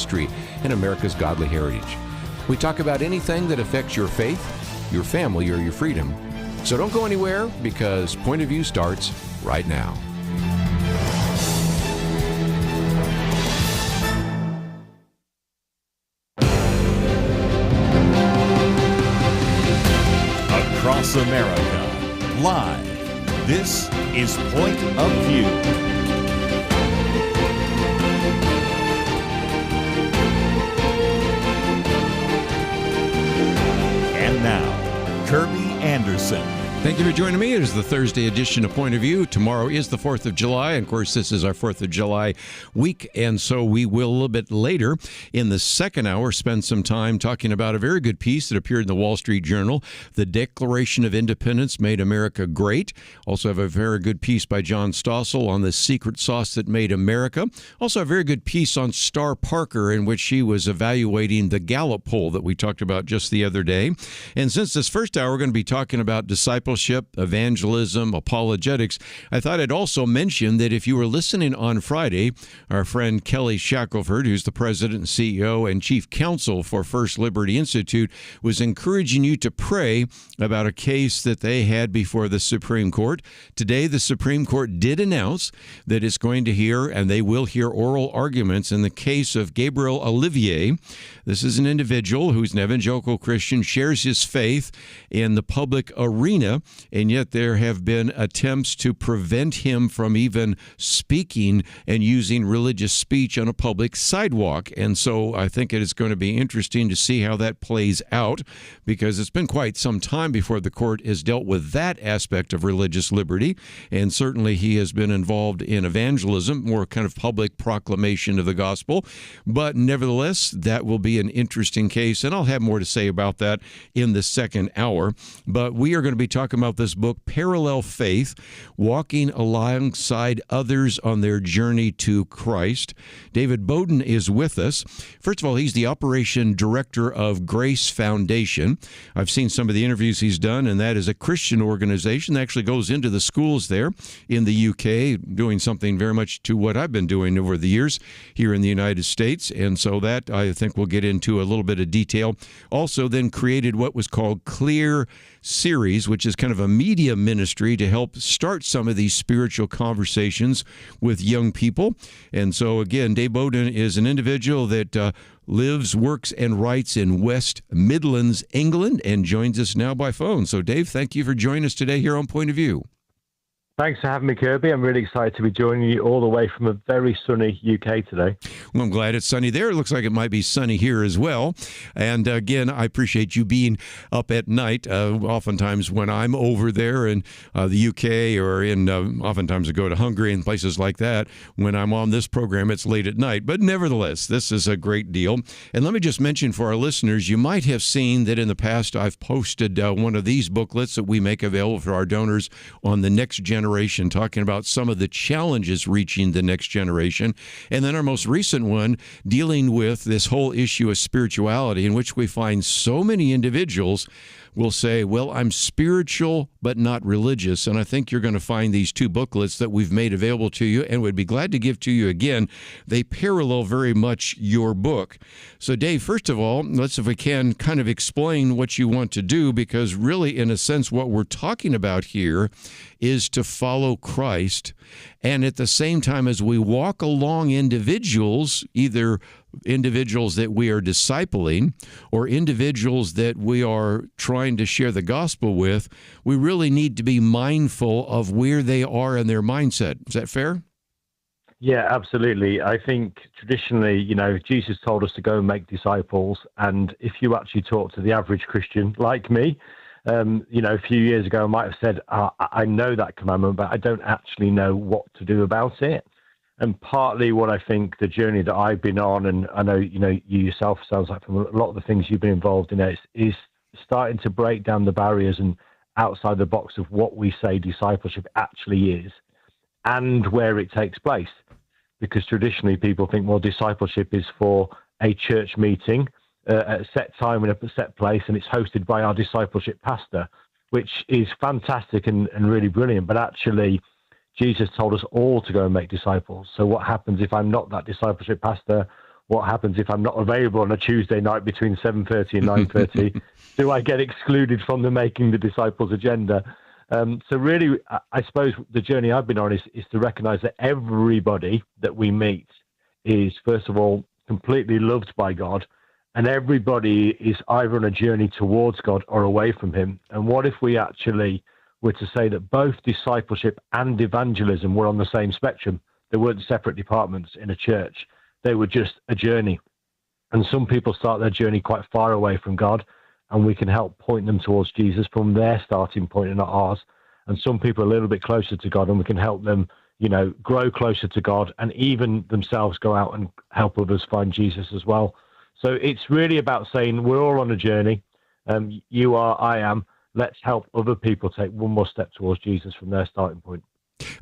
history and America's godly heritage. We talk about anything that affects your faith, your family, or your freedom. So don't go anywhere, because Point of View starts right now. Across America, live, this is Point of View. And now, Kirby Anderson. Thank you for joining me. It is the Thursday edition of Point of View. Tomorrow is the 4th of July. And of course, this is our 4th of July week. And so we will, a little bit later in the second hour, spend some time talking about a very good piece that appeared in the Wall Street Journal. The Declaration of Independence Made America Great. Also have a very good piece by John Stossel on the secret sauce that made America. Also a very good piece on Star Parker, in which she was evaluating the Gallup poll that we talked about just the other day. And since this first hour, we're going to be talking about discipleship, evangelism, apologetics, I thought I'd also mention that if you were listening on Friday, our friend Kelly Shackelford, who's the president and CEO and chief counsel for First Liberty Institute, was encouraging you to pray about a case that they had before the Supreme Court. Today, the Supreme Court did announce that it's going to hear, and they will hear, oral arguments in the case of Gabriel Olivier. This is an individual who's an evangelical Christian, shares his faith in the public arena, and yet there have been attempts to prevent him from even speaking and using religious speech on a public sidewalk. And so I think it is going to be interesting to see how that plays out, because it's been quite some time before the court has dealt with that aspect of religious liberty. And certainly he has been involved in evangelism, more kind of public proclamation of the gospel. But nevertheless, that will be an interesting case, and I'll have more to say about that in the second hour. But we are going to be talking about this book, Parallel Faith, Walking Alongside Others on Their Journey to Christ. David Bowden is with us. First of all, he's the operation director of Grace Foundation. I've seen some of the interviews he's done, and that is a Christian organization that actually goes into the schools there in the UK, doing something very much to what I've been doing over the years here in the United States. And so that I think we'll get into a little bit of detail. Also then created what was called Clear Series, which is kind of a media ministry to help start some of these spiritual conversations with young people. And so again, Dave Bowden is an individual that lives, works, and writes in West Midlands, England, and joins us now by phone. So Dave, thank you for joining us today here on Point of View. Thanks for having me, Kirby. I'm really excited to be joining you all the way from a very sunny UK today. Well, I'm glad it's sunny there. It looks like it might be sunny here as well. And again, I appreciate you being up at night. Oftentimes when I'm over there in the UK or oftentimes I go to Hungary and places like that, when I'm on this program, it's late at night. But nevertheless, this is a great deal. And let me just mention for our listeners, you might have seen that in the past I've posted one of these booklets that we make available for our donors on the next generation, talking about some of the challenges reaching the next generation. And then our most recent one dealing with this whole issue of spirituality, in which we find so many individuals will say, well, I'm spiritual but not religious. And I think you're going to find these two booklets that we've made available to you and would be glad to give to you again. They parallel very much your book. So Dave, first of all, let's, if we can, kind of explain what you want to do, because really, in a sense, what we're talking about here is to follow Christ. And at the same time, as we walk along individuals, either individuals that we are discipling or individuals that we are trying to share the gospel with, we really need to be mindful of where they are in their mindset. Is that fair? Yeah, absolutely. I think traditionally, Jesus told us to go and make disciples. And if you actually talk to the average Christian like me, a few years ago, I might have said, I know that commandment, but I don't actually know what to do about it. And partly what I think the journey that I've been on, and I know, you yourself, sounds like from a lot of the things you've been involved in, is starting to break down the barriers and outside the box of what we say discipleship actually is and where it takes place. Because traditionally people think, well, discipleship is for a church meeting at a set time in a set place, and it's hosted by our discipleship pastor, which is fantastic and really brilliant. But actually, Jesus told us all to go and make disciples. So what happens if I'm not that discipleship pastor, what happens if I'm not available on a Tuesday night between 7:30 and 9:30? Do I get excluded from the Making the Disciples agenda? So really, I suppose the journey I've been on is to recognize that everybody that we meet is, first of all, completely loved by God, and everybody is either on a journey towards God or away from him. And what if we actually were to say that both discipleship and evangelism were on the same spectrum? They weren't separate departments in a church. They were just a journey. And some people start their journey quite far away from God, and we can help point them towards Jesus from their starting point and not ours. And some people are a little bit closer to God, and we can help them, grow closer to God, and even themselves go out and help others find Jesus as well. So it's really about saying we're all on a journey. You are, I am. Let's help other people take one more step towards Jesus from their starting point.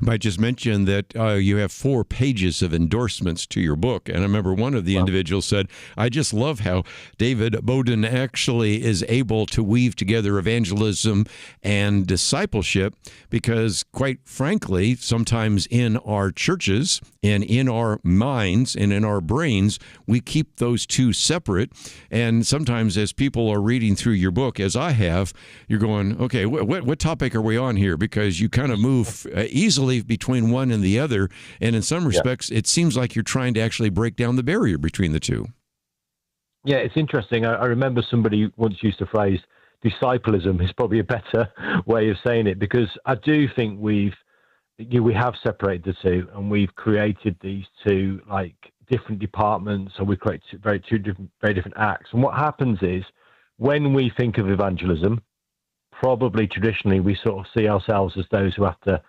I just mentioned that you have 4 pages of endorsements to your book. And I remember one of the individuals said, I just love how David Bowden actually is able to weave together evangelism and discipleship, because quite frankly, sometimes in our churches and in our minds and in our brains, we keep those two separate. And sometimes as people are reading through your book, as I have, you're going, okay, what topic are we on here? Because you kind of move easily between one and the other, and in some respects, it seems like you're trying to actually break down the barrier between the two. Yeah, it's interesting. I remember somebody once used the phrase, disciplism is probably a better way of saying it, because I do think we have separated the two, and we've created these two like different departments, or we create two very different acts. And what happens is, when we think of evangelism, probably traditionally we sort of see ourselves as those who have to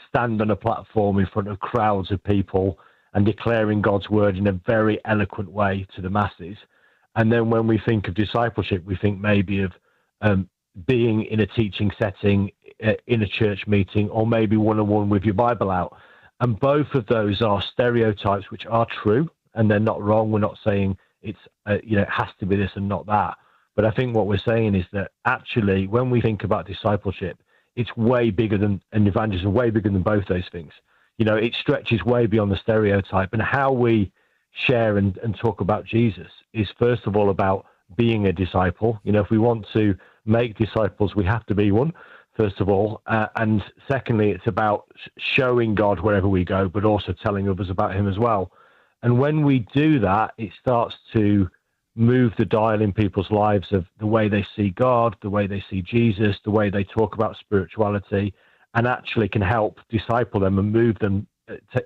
stand on a platform in front of crowds of people and declaring God's word in a very eloquent way to the masses. And then when we think of discipleship, we think maybe of being in a teaching setting, in a church meeting, or maybe one-on-one with your Bible out. And both of those are stereotypes which are true, and they're not wrong. We're not saying it's it has to be this and not that. But I think what we're saying is that actually, when we think about discipleship, it's way bigger than an evangelism, way bigger than both those things. It stretches way beyond the stereotype. And how we share and talk about Jesus is, first of all, about being a disciple. If we want to make disciples, we have to be one, first of all. And secondly, it's about showing God wherever we go, but also telling others about him as well. And when we do that, it starts to move the dial in people's lives of the way they see God, the way they see Jesus, the way they talk about spirituality, and actually can help disciple them and move them,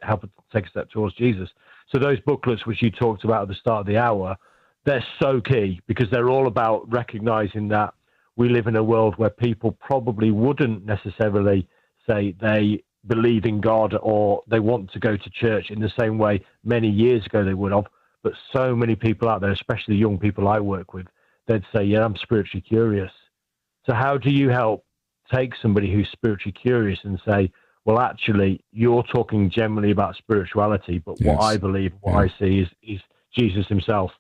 help them take a step towards Jesus. So those booklets which you talked about at the start of the hour, they're so key, because they're all about recognizing that we live in a world where people probably wouldn't necessarily say they believe in God or they want to go to church in the same way many years ago they would have. But so many people out there, especially young people I work with, they'd say, yeah, I'm spiritually curious. So how do you help take somebody who's spiritually curious and say, well, actually, you're talking generally about spirituality, but what I believe, what I see is Jesus himself.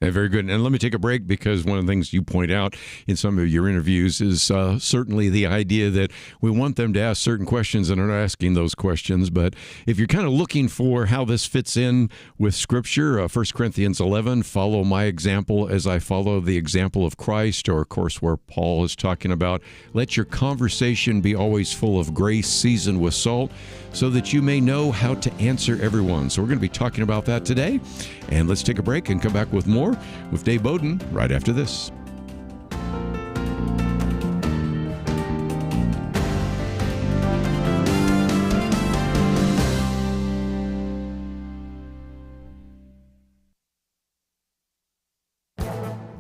Yeah, very good. And let me take a break, because one of the things you point out in some of your interviews is certainly the idea that we want them to ask certain questions and are not asking those questions. But if you're kind of looking for how this fits in with Scripture, 1 Corinthians 11, follow my example as I follow the example of Christ, or of course where Paul is talking about, let your conversation be always full of grace, seasoned with salt, so that you may know how to answer everyone. So we're going to be talking about that today. And let's take a break and come back with more with Dave Bowden right after this.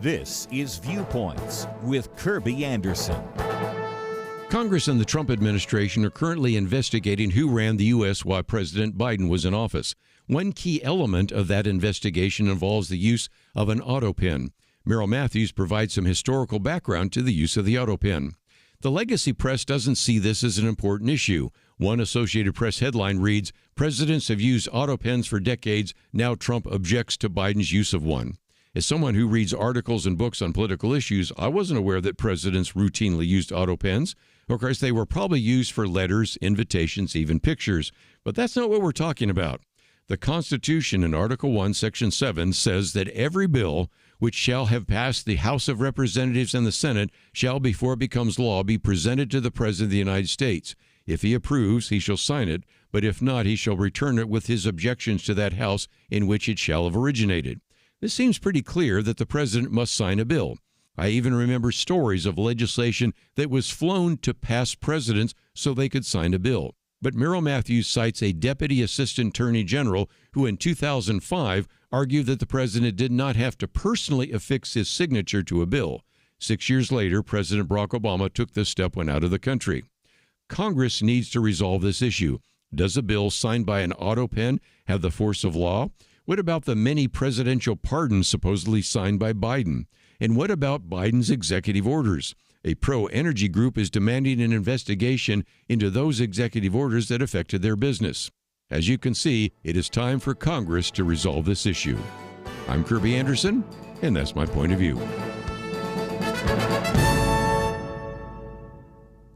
This is Viewpoints with Kirby Anderson. Congress and the Trump administration are currently investigating who ran the U.S. while President Biden was in office. One key element of that investigation involves the use of an auto pen. Merrill Matthews provides some historical background to the use of the auto pen. The legacy press doesn't see this as an important issue. One Associated Press headline reads, "Presidents have used auto pens for decades. Now Trump objects to Biden's use of one." As someone who reads articles and books on political issues, I wasn't aware that presidents routinely used auto pens. Of course, they were probably used for letters, invitations, even pictures. But that's not what we're talking about. The Constitution in Article 1, Section 7 says that every bill which shall have passed the House of Representatives and the Senate shall, before it becomes law, be presented to the President of the United States. If he approves, he shall sign it, but if not, he shall return it with his objections to that House in which it shall have originated. This seems pretty clear that the President must sign a bill. I even remember stories of legislation that was flown to past presidents so they could sign a bill. But Merrill Matthews cites a Deputy Assistant Attorney General who in 2005 argued that the president did not have to personally affix his signature to a bill. 6 years later, President Barack Obama took this step when out of the country. Congress needs to resolve this issue. Does a bill signed by an auto pen have the force of law? What about the many presidential pardons supposedly signed by Biden? And what about Biden's executive orders? A pro-energy group is demanding an investigation into those executive orders that affected their business. As you can see, it is time for Congress to resolve this issue. I'm Kirby Anderson, and that's my point of view.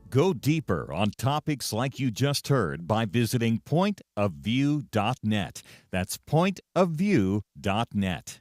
Go deeper on topics like you just heard by visiting pointofview.net. That's pointofview.net.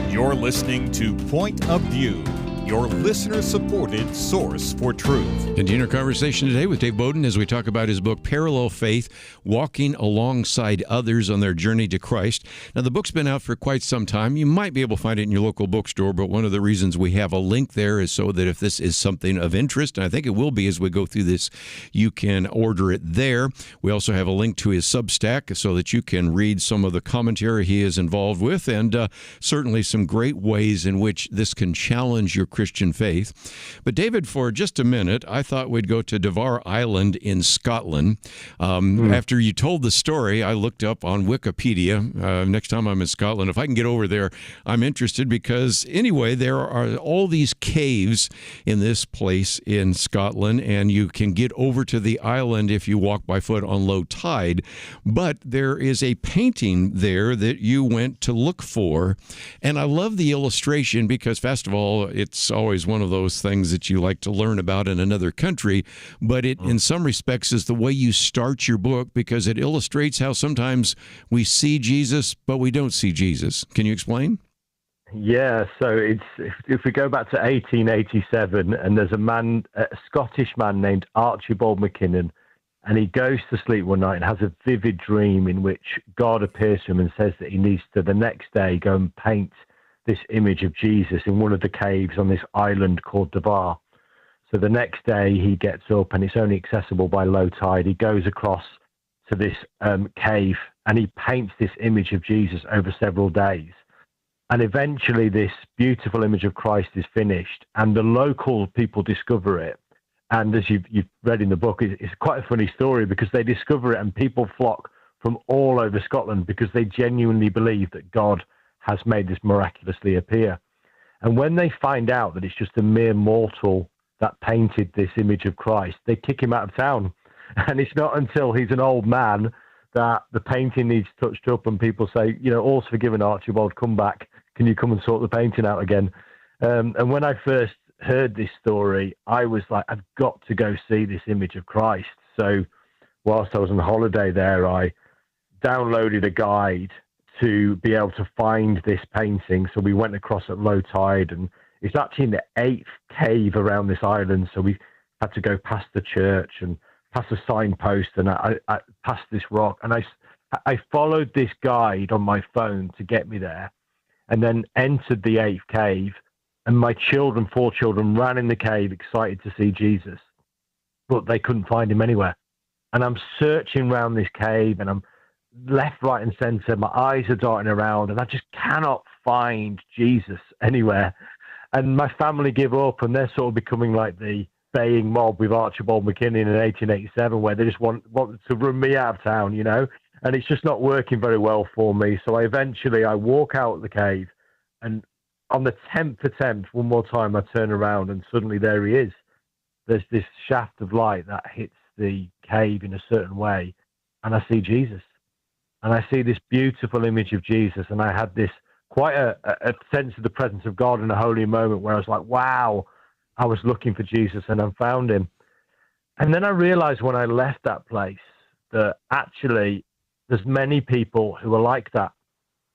You're listening to Point of View, your listener-supported source for truth. Continue our conversation today with Dave Bowden as we talk about his book, Parallel Faith, Walking Alongside Others on Their Journey to Christ. Now, the book's been out for quite some time. You might be able to find it in your local bookstore, but one of the reasons we have a link there is so that if this is something of interest, and I think it will be as we go through this, you can order it there. We also have a link to his Substack so that you can read some of the commentary he is involved with, and certainly some great ways in which this can challenge your Christian faith. But David, for just a minute, I thought we'd go to Devar Island in Scotland. After you told the story, I looked up on Wikipedia. Next time I'm in Scotland, if I can get over there, I'm interested because anyway, there are all these caves in this place in Scotland, and you can get over to the island if you walk by foot on low tide. But there is a painting there that you went to look for, and I love the illustration because, first of all, it's always one of those things that you like to learn about in another country, but it, in some respects, is the way you start your book because it illustrates how sometimes we see Jesus, but we don't see Jesus. Can you explain? Yeah, so if we go back to 1887, and there's a Scottish man named Archibald McKinnon, and he goes to sleep one night and has a vivid dream in which God appears to him and says that he needs to, the next day, go and paint this image of Jesus in one of the caves on this island called Devar. So the next day he gets up, and it's only accessible by low tide. He goes across to this cave and he paints this image of Jesus over several days. And eventually this beautiful image of Christ is finished, and the local people discover it. And as you've read in the book, it's quite a funny story because they discover it and people flock from all over Scotland because they genuinely believe that God has made this miraculously appear. And when they find out that it's just a mere mortal that painted this image of Christ, they kick him out of town. And it's not until he's an old man that the painting needs touched up and people say, all's forgiven, Archibald, come back. Can you come and sort the painting out again? And when I first heard this story, I was like, I've got to go see this image of Christ. So whilst I was on holiday there, I downloaded a guide to be able to find this painting. So we went across at low tide, and it's actually in the 8th cave around this island. So we had to go past the church and past a signpost, and I passed this rock, and I followed this guide on my phone to get me there, and then entered the 8th cave, and my 4 children, ran in the cave excited to see Jesus, but they couldn't find him anywhere. And I'm searching around this cave, and I'm left, right, and center. My eyes are darting around, and I just cannot find Jesus anywhere. And my family give up, and they're sort of becoming like the baying mob with Archibald McKinney in 1887, where they just want to run me out of town, you know? And it's just not working very well for me. So I walk out of the cave, and on the 10th attempt, one more time, I turn around, and suddenly there he is. There's this shaft of light that hits the cave in a certain way, and I see Jesus. And I see this beautiful image of Jesus, and I had this quite a sense of the presence of God in a holy moment where I was like, wow, I was looking for Jesus and I found him. And then I realized when I left that place that actually there's many people who are like that,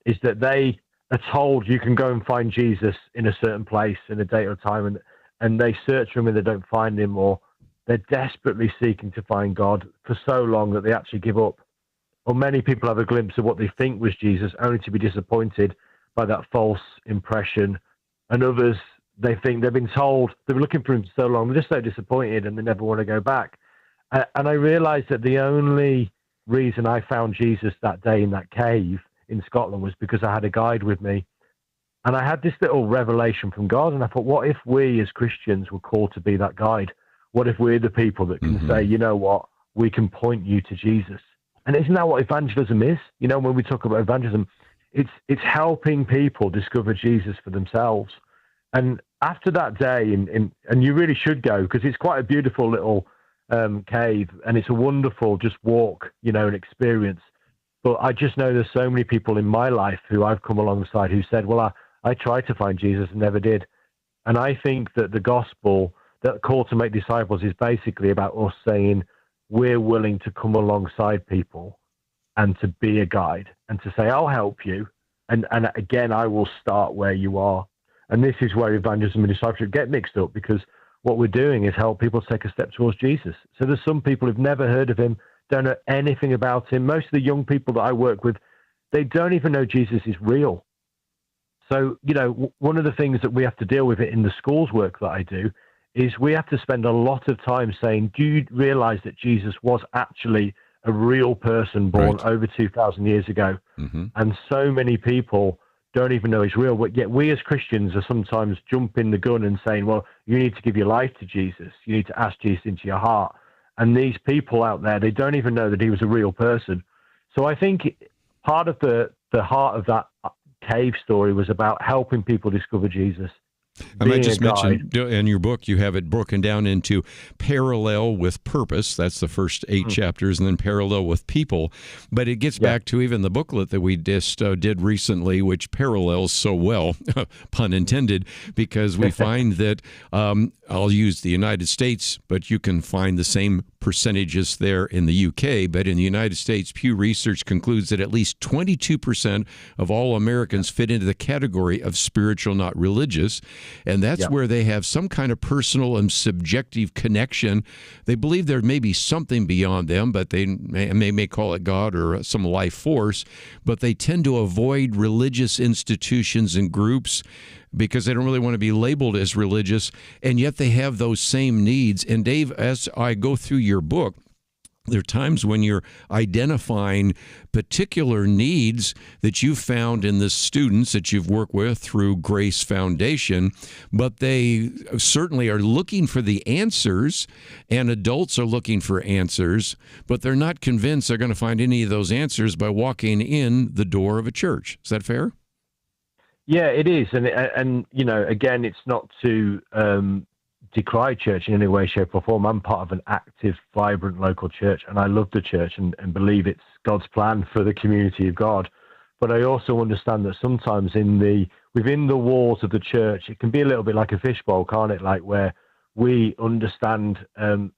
is that they are told you can go and find Jesus in a certain place in a date or time, and they search for him and they don't find him, or they're desperately seeking to find God for so long that they actually give up. Or many people have a glimpse of what they think was Jesus, only to be disappointed by that false impression. And others, they think they've been told, they've been looking for him so long, they're just so disappointed and they never want to go back. And I realized that the only reason I found Jesus that day in that cave in Scotland was because I had a guide with me. And I had this little revelation from God, and I thought, what if we as Christians were called to be that guide? What if we're the people that can say, you know what, we can point you to Jesus? And isn't that what evangelism is? You know, when we talk about evangelism, it's helping people discover Jesus for themselves. And after that day, and you really should go, because it's quite a beautiful little cave, and it's a wonderful just walk, you know, an experience. But I just know there's so many people in my life who I've come alongside who said, well, I tried to find Jesus and never did. And I think that the gospel, that call to make disciples, is basically about us saying, we're willing to come alongside people and to be a guide and to say, I'll help you. And again, I will start where you are. And this is where evangelism and discipleship get mixed up, because what we're doing is help people take a step towards Jesus. So there's some people who've never heard of him, don't know anything about him. Most of the young people that I work with, they don't even know Jesus is real. So, you know, one of the things that we have to deal with it in the schools work that I do is we have to spend a lot of time saying, do you realize that Jesus was actually a real person born over 2,000 years ago? And so many people don't even know he's real, but yet we as Christians are sometimes jumping the gun and saying, well, you need to give your life to Jesus. You need to ask Jesus into your heart. And these people out there, they don't even know that he was a real person. So I think part of the heart of that cave story was about helping people discover Jesus. I might just mention, in your book, you have it broken down into parallel with purpose. That's the first 8 chapters, and then parallel with people. But it gets back to even the booklet that we just did recently, which parallels so well, pun intended, because we find that, I'll use the United States, but you can find the same percentages there in the UK. But in the United States, Pew Research concludes that at least 22% of all Americans fit into the category of spiritual, not religious. And that's where they have some kind of personal and subjective connection. They believe there may be something beyond them, but they may call it God or some life force, but they tend to avoid religious institutions and groups because they don't really want to be labeled as religious, and yet they have those same needs. And Dave, as I go through your book, there are times when you're identifying particular needs that you found in the students that you've worked with through Grace Foundation, but they certainly are looking for the answers, and adults are looking for answers, but they're not convinced they're going to find any of those answers by walking in the door of a church. Is that fair? Yeah, it is. And you know, again, it's not to decry church in any way, shape, or form. I'm part of an active, vibrant local church, and I love the church and believe it's God's plan for the community of God. But I also understand that sometimes within the walls of the church, it can be a little bit like a fishbowl, can't it? Like where we understand,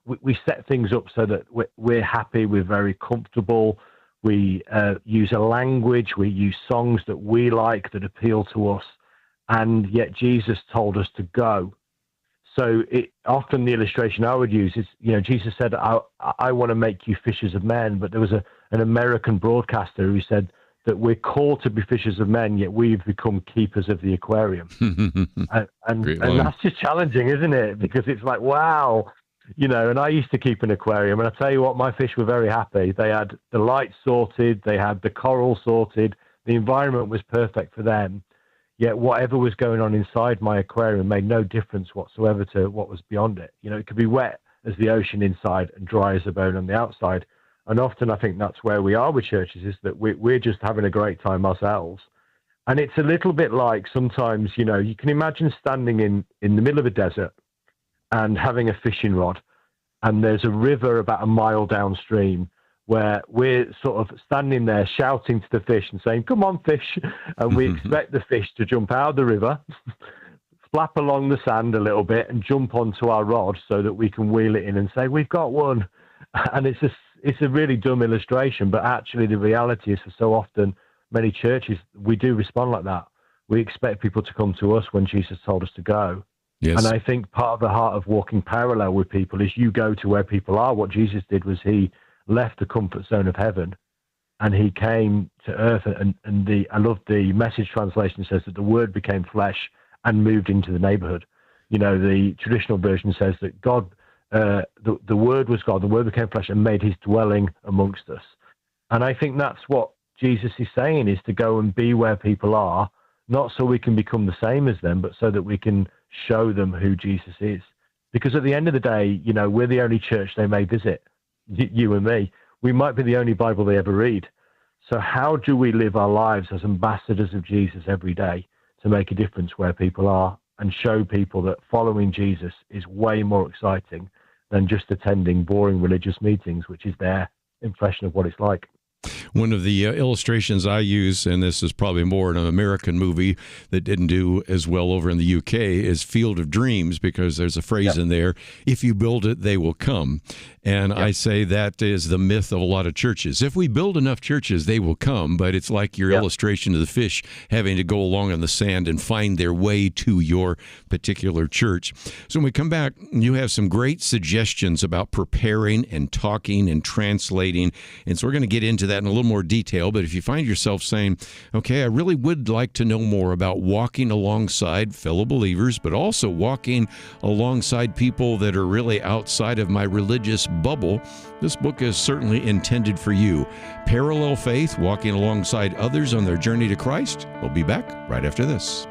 we set things up so that we're happy, we're very comfortable. We use a language, we use songs that we like, that appeal to us, and yet Jesus told us to go. So often the illustration I would use is, Jesus said, I want to make you fishers of men. But there was an American broadcaster who said that we're called to be fishers of men, yet we've become keepers of the aquarium. and that's just challenging, isn't it? Because it's like, wow, and I used to keep an aquarium, and I tell you what, my fish were very happy. They had the lights sorted, they had the coral sorted, the environment was perfect for them. Yet whatever was going on inside my aquarium made no difference whatsoever to what was beyond it. It could be wet as the ocean inside and dry as a bone on the outside. And often I think that's where we are with churches, is that we're just having a great time ourselves. And it's a little bit like sometimes, you can imagine standing in the middle of a desert and having a fishing rod, and there's a river about a mile downstream, where we're sort of standing there shouting to the fish and saying, come on, fish. And we expect the fish to jump out of the river, flap along the sand a little bit and jump onto our rod so that we can wheel it in and say, we've got one. And it's a really dumb illustration, but actually the reality is, for so often, many churches, we do respond like that. We expect people to come to us when Jesus told us to go. Yes. And I think part of the heart of walking parallel with people is you go to where people are. What Jesus did was he left the comfort zone of heaven and he came to earth, and I love the Message translation says that the word became flesh and moved into the neighborhood. The traditional version says that God, the word was God, the word became flesh and made his dwelling amongst us. And I think that's what Jesus is saying, is to go and be where people are, not so we can become the same as them, but so that we can show them who Jesus is. Because at the end of the day, we're the only church they may visit. You and me, we might be the only Bible they ever read. So how do we live our lives as ambassadors of Jesus every day to make a difference where people are and show people that following Jesus is way more exciting than just attending boring religious meetings, which is their impression of what it's like? One of the illustrations I use, and this is probably more an American movie that didn't do as well over in the UK, is Field of Dreams, because there's a phrase in there, if you build it, they will come. And I say that is the myth of a lot of churches. If we build enough churches, they will come, but it's like your illustration of the fish having to go along in the sand and find their way to your particular church. So when we come back, you have some great suggestions about preparing and talking and translating, and so we're going to get into that in a little more detail. But if you find yourself saying, okay, I really would like to know more about walking alongside fellow believers, but also walking alongside people that are really outside of my religious bubble, this book is certainly intended for you. Parallel Faith, walking alongside others on their journey to Christ. We'll be back right after this.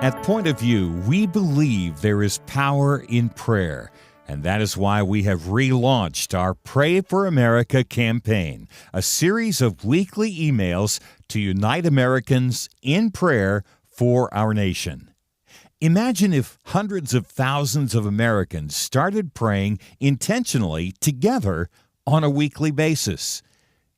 At Point of View, we believe there is power in prayer. And that is why we have relaunched our Pray for America campaign, a series of weekly emails to unite Americans in prayer for our nation. Imagine if hundreds of thousands of Americans started praying intentionally together on a weekly basis.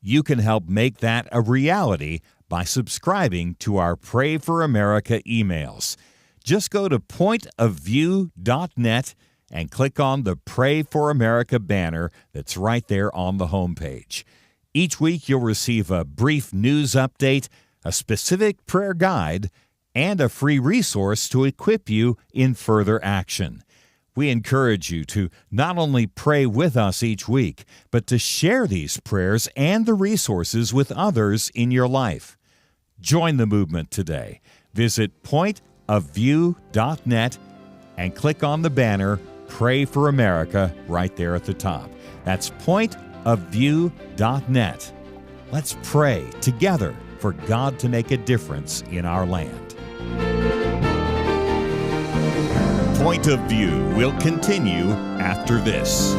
You can help make that a reality by subscribing to our Pray for America emails. Just go to pointofview.net and click on the Pray for America banner that's right there on the homepage. Each week you'll receive a brief news update, a specific prayer guide, and a free resource to equip you in further action. We encourage you to not only pray with us each week, but to share these prayers and the resources with others in your life. Join the movement today. Visit pointofview.net and click on the banner Pray for America right there at the top. That's pointofview.net. Let's pray together for God to make a difference in our land. Point of View will continue after this.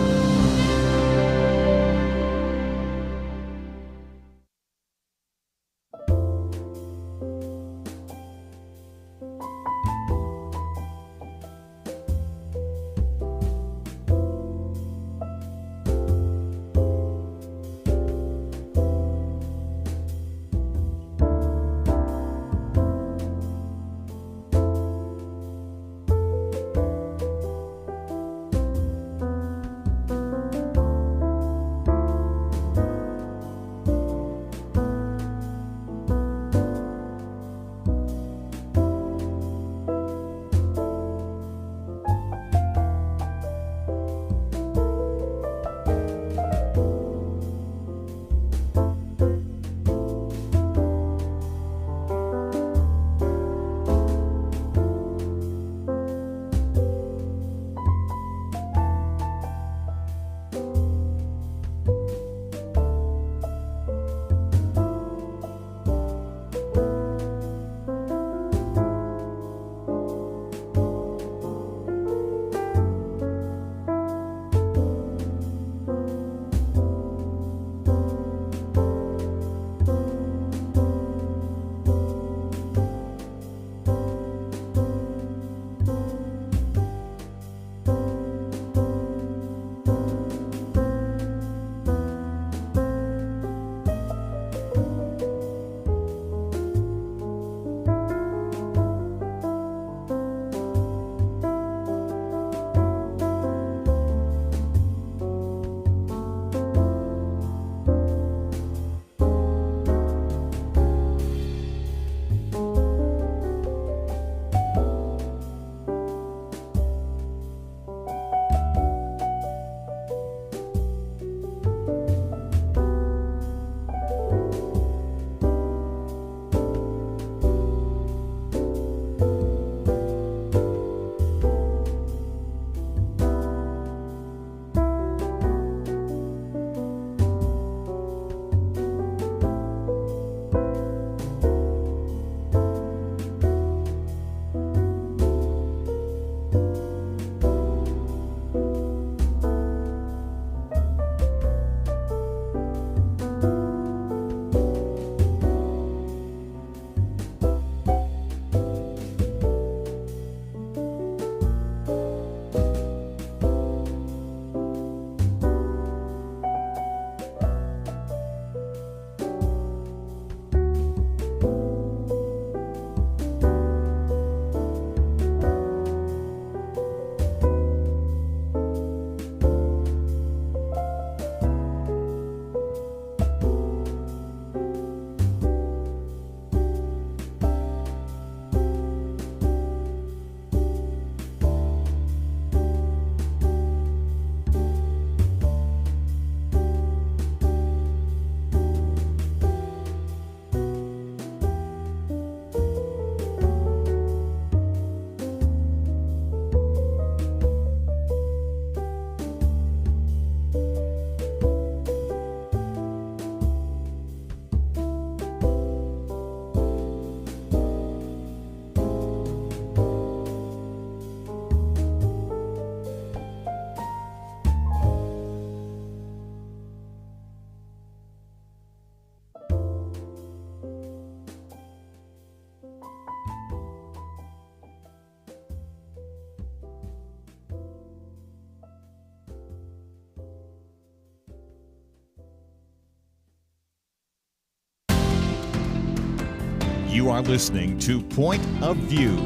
You are listening to Point of View.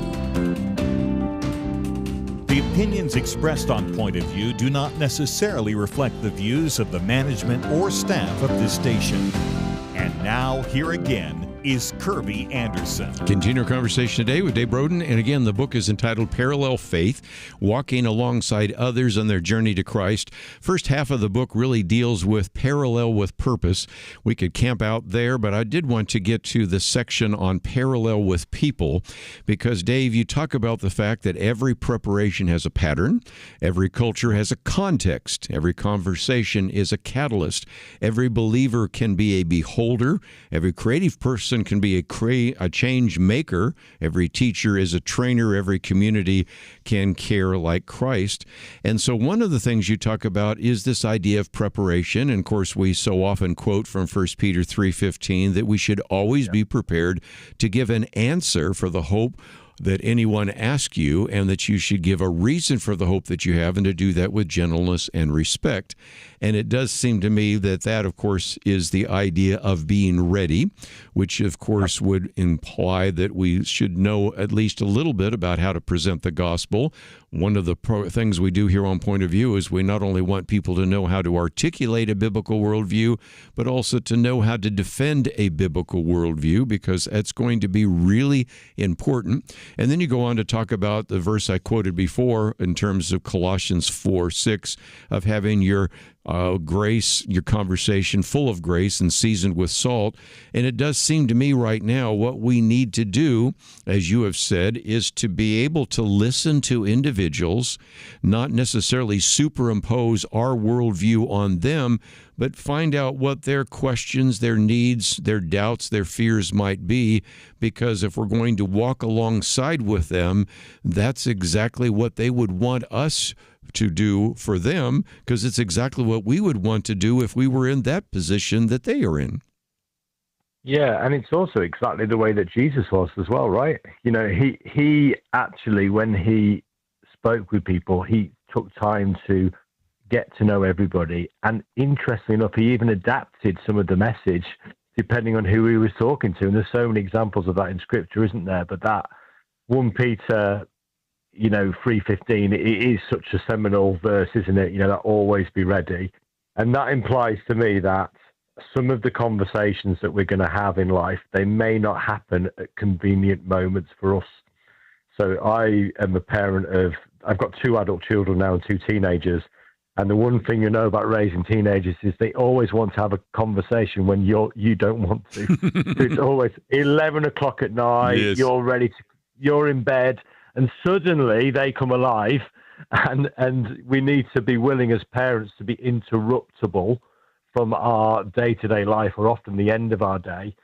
The opinions expressed on Point of View do not necessarily reflect the views of the management or staff of this station. And now, here again is Kirby Anderson. Continue our conversation today with Dave Broden. And again, the book is entitled Parallel Faith, Walking Alongside Others on Their Journey to Christ. First half of the book really deals with parallel with purpose. We could camp out there, but I did want to get to the section on parallel with people, because, Dave, you talk about the fact that every preparation has a pattern, every culture has a context, every conversation is a catalyst, every believer can be a beholder, every creative person can be a change maker. Every teacher is a trainer. Every community can care like Christ. And so one of the things you talk about is this idea of preparation. And of course, we so often quote from 1 Peter 3:15 that we should always be prepared to give an answer for the hope that anyone asks you, and that you should give a reason for the hope that you have, and to do that with gentleness and respect. And it does seem to me that, of course, is the idea of being ready, which, of course, would imply that we should know at least a little bit about how to present the gospel. One of the things we do here on Point of View is we not only want people to know how to articulate a biblical worldview, but also to know how to defend a biblical worldview, because that's going to be really important. And then you go on to talk about the verse I quoted before in terms of Colossians 4:6, of having your grace, your conversation full of grace and seasoned with salt. And it does seem to me right now what we need to do, as you have said, is to be able to listen to individuals, not necessarily superimpose our worldview on them, but find out what their questions, their needs, their doubts, their fears might be, because if we're going to walk alongside with them, that's exactly what they would want us to do for them, because it's exactly what we would want to do if we were in that position that they are in. Yeah, and it's also exactly the way that Jesus was as well, right? You know, he actually, when he spoke with people, he took time to get to know everybody. And interestingly enough, he even adapted some of the message depending on who he was talking to. And there's so many examples of that in Scripture, isn't there? But that 1 Peter 3:15, it is such a seminal verse, isn't it? That always be ready. And that implies to me that some of the conversations that we're going to have in life, they may not happen at convenient moments for us. So I am a parent I've got 2 adult children now and 2 teenagers. And the one thing you know about raising teenagers is they always want to have a conversation when you don't want to. It's always 11 o'clock at night, yes. You're in bed, and suddenly they come alive, and we need to be willing as parents to be interruptible from our day-to-day life, or often the end of our day,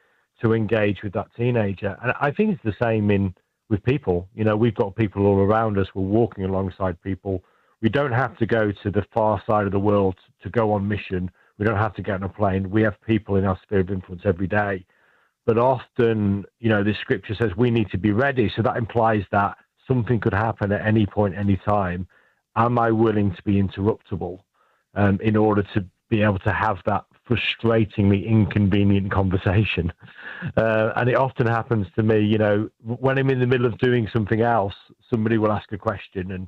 to engage with that teenager. And I think it's the same with people. We've got people all around us. We're walking alongside people. We don't have to go to the far side of the world to go on mission. We don't have to get on a plane. We have people in our sphere of influence every day. But often, the scripture says we need to be ready. So that implies that something could happen at any point, any time. Am I willing to be interruptible in order to be able to have that frustratingly inconvenient conversation? And it often happens to me, when I'm in the middle of doing something else, somebody will ask a question. And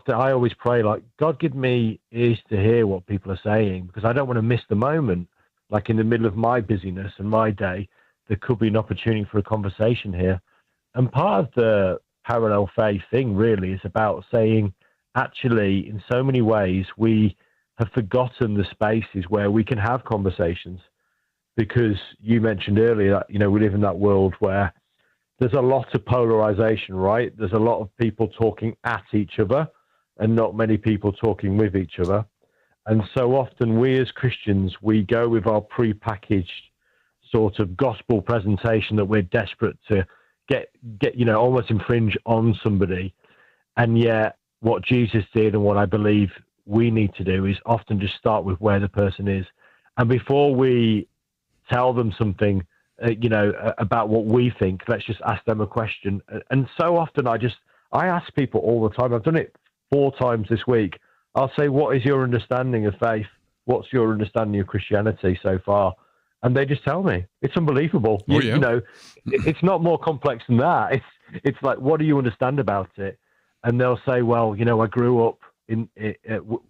I always pray, like, God, give me ears to hear what people are saying, because I don't want to miss the moment. Like in the middle of my busyness and my day, there could be an opportunity for a conversation here. And part of the parallel faith thing really is about saying, actually, in so many ways, we have forgotten the spaces where we can have conversations, because you mentioned earlier that, we live in that world where there's a lot of polarization, right? There's a lot of people talking at each other and not many people talking with each other. And so often we as Christians, we go with our prepackaged sort of gospel presentation that we're desperate to get almost infringe on somebody. And yet what Jesus did, and what I believe we need to do, is often just start with where the person is. And before we tell them something, about what we think, let's just ask them a question. And so often I ask people all the time. I've done it 4 times this week. I'll say, what is your understanding of faith? What's your understanding of Christianity so far? and they just tell me. It's unbelievable. Oh, yeah. You know, it's not more complex than that. It's like, what do you understand about it? And they'll say, well, you know, I grew up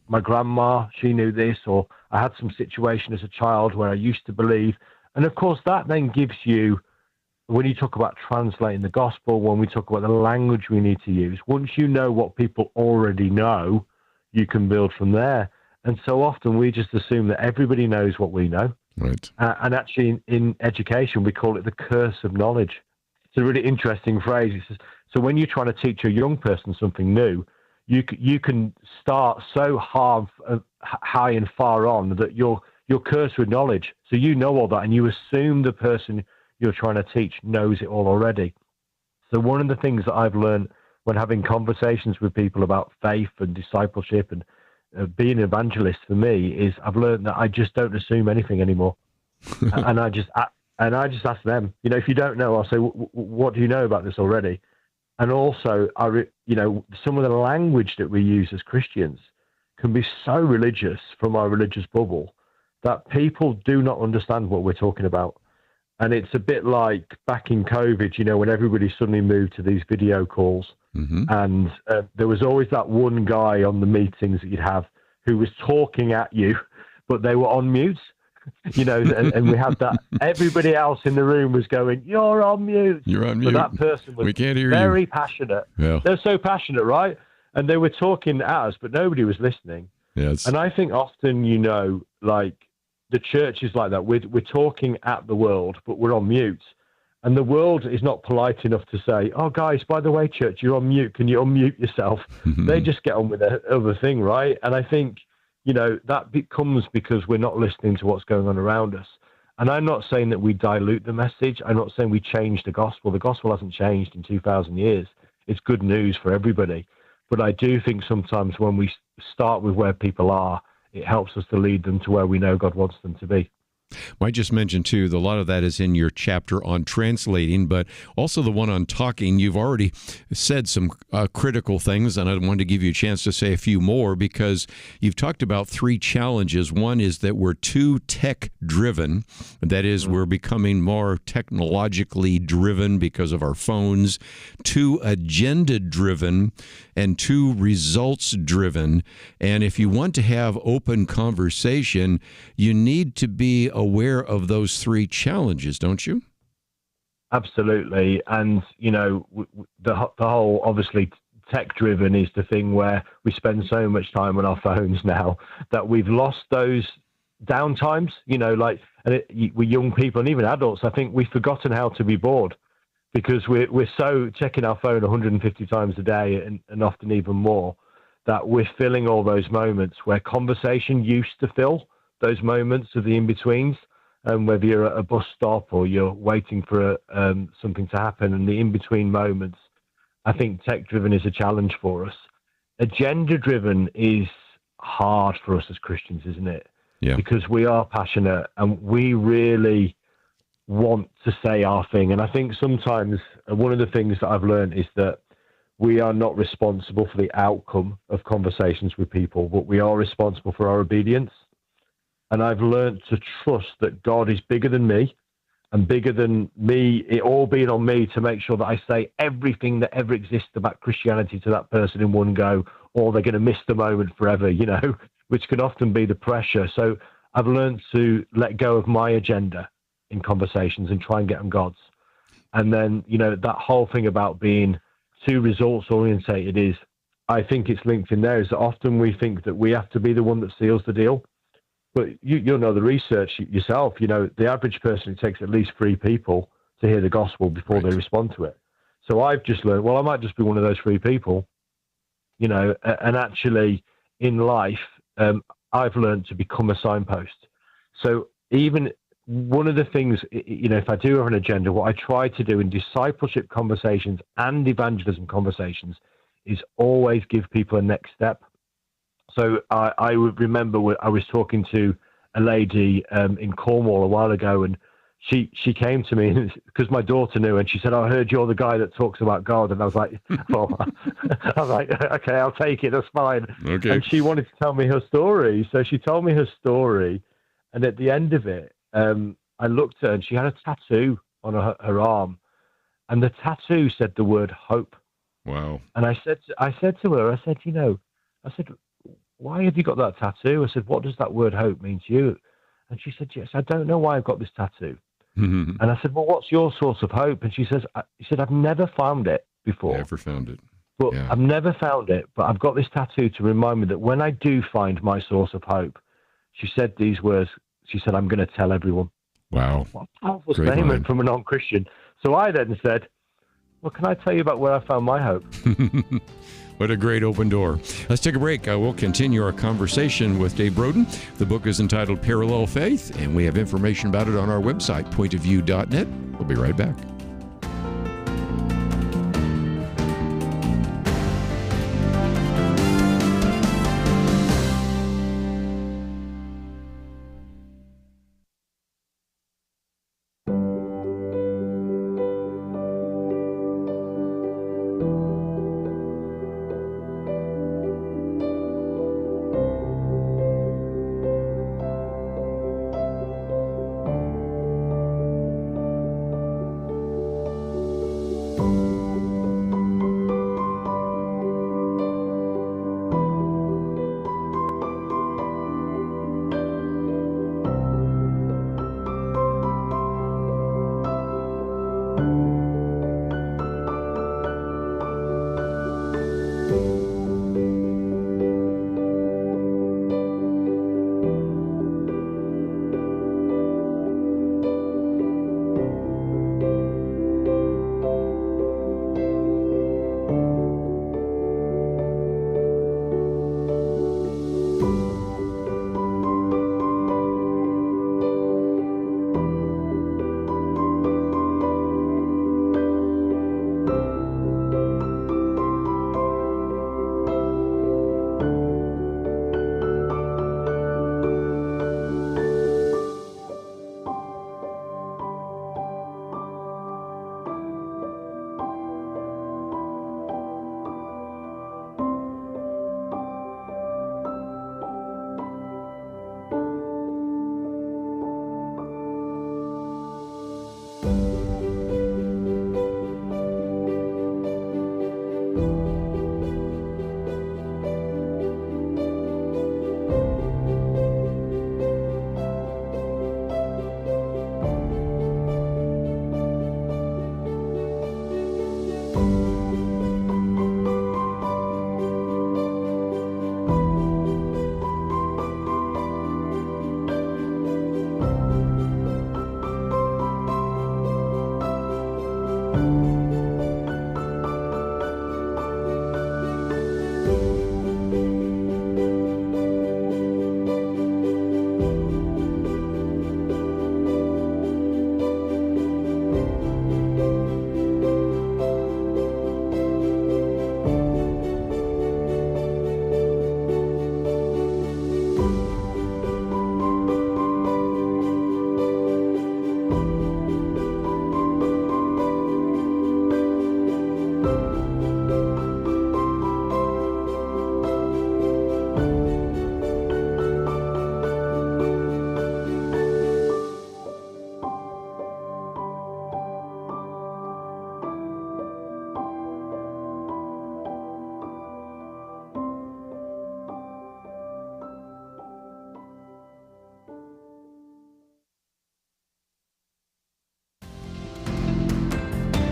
my grandma, she knew this, or I had some situation as a child where I used to believe. And of course, that then gives you, when you talk about translating the gospel, when we talk about the language we need to use, once you know what people already know, you can build from there. And so often we just assume that everybody knows what we know. Right. And actually, in education, we call it the curse of knowledge. It's a really interesting phrase. It says, so when you're trying to teach a young person something new, you can start so high and far on that you're cursed with knowledge. So you know all that, and you assume the person you're trying to teach knows it all already. So one of the things that I've learned when having conversations with people about faith and discipleship and being an evangelist for me is I've learned that I just don't assume anything anymore. and I just ask them, you know, if you don't know, I'll say, what do you know about this already? And also, you know, some of the language that we use as Christians can be so religious from our religious bubble that people do not understand what we're talking about. And it's a bit like back in COVID, you know, when everybody suddenly moved to these video calls. Mm-hmm. And there was always that one guy on the meetings that you'd have who was talking at you, but they were on mute. You know, and we had that. Everybody else in the room was going, "You're on mute." You're on mute. But that person was we can't hear very you. passionate. Yeah. They're so passionate, right? And they were talking at us, but nobody was listening. Yes. And I think often, you know, like the church is like that. We're talking at the world, but we're on mute. And the world is not polite enough to say, "Oh, guys, by the way, church, you're on mute. Can you unmute yourself?" They just get on with the other thing, right? And I think, you know, that comes because we're not listening to what's going on around us. And I'm not saying that we dilute the message. I'm not saying we change the gospel. The gospel hasn't changed in 2,000 years. It's good news for everybody. But I do think sometimes when we start with where people are, it helps us to lead them to where we know God wants them to be. I just mentioned, too, a lot of that is in your chapter on translating, but also the one on talking. You've already said some critical things, and I wanted to give you a chance to say a few more because you've talked about three challenges. One is that we're too tech-driven. That is, we're becoming more technologically driven because of our phones, too agenda-driven, and too results-driven. And if you want to have open conversation, you need to be aware of those three challenges, don't you? Absolutely. And, you know, the whole, obviously, tech-driven is the thing where we spend so much time on our phones now that we've lost those downtimes, you know, like we young people and even adults, I think we've forgotten how to be bored because we're so checking our phone 150 times a day and often even more that we're filling all those moments where conversation used to fill those moments of the in-betweens, whether you're at a bus stop or you're waiting for something to happen, and the in-between moments, I think tech-driven is a challenge for us. Agenda-driven is hard for us as Christians, isn't it? Yeah. Because we are passionate and we really want to say our thing. And I think sometimes one of the things that I've learned is that we are not responsible for the outcome of conversations with people, but we are responsible for our obedience. And I've learned to trust that God is bigger than me and bigger than me, it all being on me to make sure that I say everything that ever exists about Christianity to that person in one go, or they're going to miss the moment forever, you know, which can often be the pressure. So I've learned to let go of my agenda in conversations and try and get them God's. And then, you know, that whole thing about being too results orientated is, I think it's linked in there, is that often we think that we have to be the one that seals the deal. But you'll know the research yourself. You know, the average person, it takes at least 3 people to hear the gospel before they respond to it. So I've just learned, well, I might just be one of those 3 people, you know, and actually in life, I've learned to become a signpost. So even one of the things, you know, if I do have an agenda, what I try to do in discipleship conversations and evangelism conversations is always give people a next step. So I would remember I was talking to a lady in Cornwall a while ago, and she came to me because my daughter knew, and she said, "I heard you're the guy that talks about God." And I was like, "Well," I was like, "Okay, I'll take it. That's fine." Okay. And she wanted to tell me her story, so she told me her story, and at the end of it, I looked at her and she had a tattoo on her arm, and the tattoo said the word hope. Wow. And I said to her, why have you got that tattoo? I said, what does that word hope mean to you? And she said, yes, I don't know why I've got this tattoo. And I said, well, what's your source of hope? And she said, I've never found it before. Never found it. But Yeah. I've never found it, but I've got this tattoo to remind me that when I do find my source of hope, she said these words. She said, I'm going to tell everyone. Wow. What a powerful Great statement line. from a non-Christian. So I then said, well, can I tell you about where I found my hope? What a great open door. Let's take a break. We'll continue our conversation with Dave Broden. The book is entitled Parallel Faith, and we have information about it on our website, pointofview.net. We'll be right back.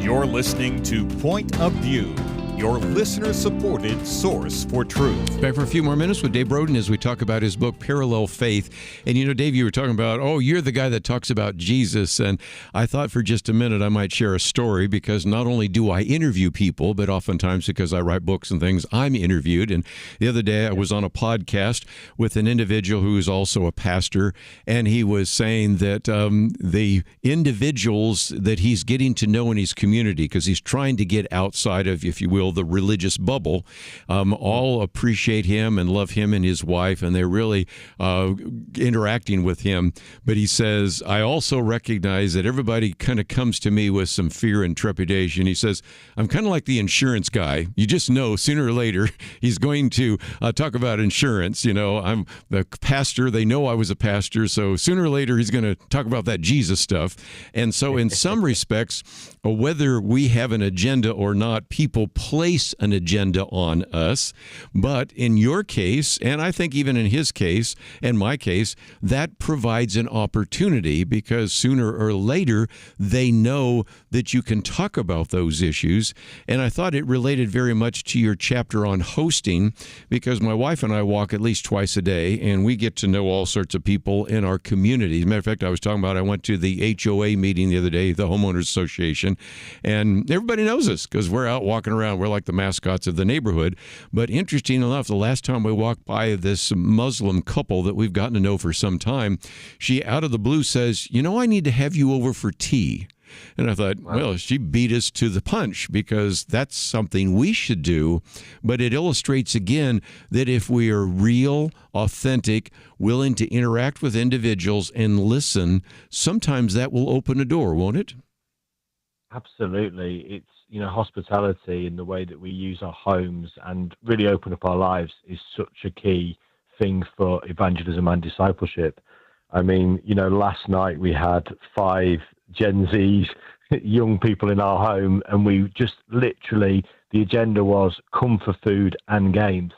You're listening to Point of View, your listener-supported source for truth. Back for a few more minutes with Dave Broden as we talk about his book, Parallel Faith. And you know, Dave, you were talking about, you're the guy that talks about Jesus. And I thought for just a minute I might share a story, because not only do I interview people, but oftentimes because I write books and things, I'm interviewed. And the other day I was on a podcast with an individual who is also a pastor, and he was saying that the individuals that he's getting to know in his community, because he's trying to get outside of, if you will, will, the religious bubble, all appreciate him and love him and his wife, and they're really interacting with him. But he says, I also recognize that everybody kind of comes to me with some fear and trepidation. He says, I'm kind of like the insurance guy. You just know sooner or later he's going to talk about insurance. You know, I'm the pastor. They know I was a pastor. So sooner or later he's going to talk about that Jesus stuff. And so in some respects, whether we have an agenda or not, people place an agenda on us. But in your case, and I think even in his case and my case, that provides an opportunity because sooner or later they know that you can talk about those issues. And I thought it related very much to your chapter on hosting, because my wife and I walk at least twice a day, and we get to know all sorts of people in our community. As a matter of fact, I was talking about, I went to the HOA meeting the other day, the Homeowners Association, and everybody knows us because we're out walking around. We're like the mascots of the neighborhood. But interesting enough, the last time we walked by this Muslim couple that we've gotten to know for some time, she out of the blue says, you know, I need to have you over for tea. And I thought, well, she beat us to the punch because that's something we should do. But it illustrates again that if we are real, authentic, willing to interact with individuals and listen, sometimes that will open a door, won't it? Absolutely. It's, you know, hospitality in the way that we use our homes and really open up our lives is such a key thing for evangelism and discipleship. I mean, you know, last night we had 5 Gen Zs, young people in our home, and we just literally, the agenda was come for food and games.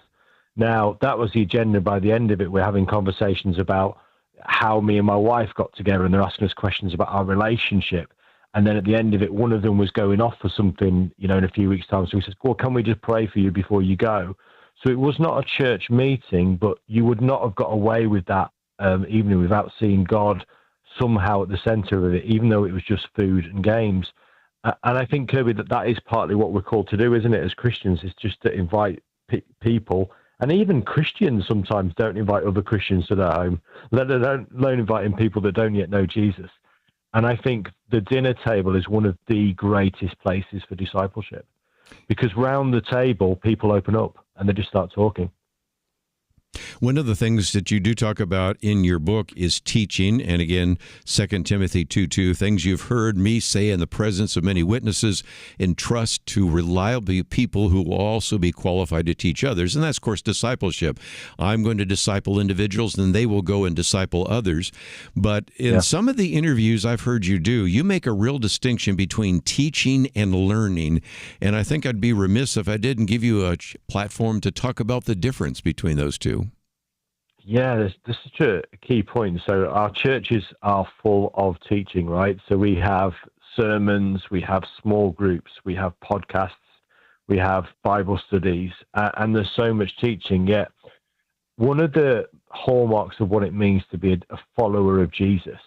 Now, that was the agenda. By the end of it, we're having conversations about how me and my wife got together, and they're asking us questions about our relationship. And then at the end of it, one of them was going off for something, you know, in a few weeks' time. So we said, well, can we just pray for you before you go? So it was not a church meeting, but you would not have got away with that evening without seeing God somehow at the center of it, even though it was just food and games. And I think, Kirby, that is partly what we're called to do, isn't it, as Christians, is just to invite people. And even Christians sometimes don't invite other Christians to their home, let alone inviting people that don't yet know Jesus. And I think the dinner table is one of the greatest places for discipleship, because round the table, people open up and they just start talking. One of the things that you do talk about in your book is teaching. And again, 2 Timothy 2:2, things you've heard me say in the presence of many witnesses, entrust to reliable people who will also be qualified to teach others. And that's, of course, discipleship. I'm going to disciple individuals, then they will go and disciple others. But in some of the interviews I've heard you do, you make a real distinction between teaching and learning. And I think I'd be remiss if I didn't give you a platform to talk about the difference between those two. Yeah, this is such a key point. So our churches are full of teaching, right? So we have sermons, we have small groups, we have podcasts, we have Bible studies, and there's so much teaching. Yet one of the hallmarks of what it means to be a follower of Jesus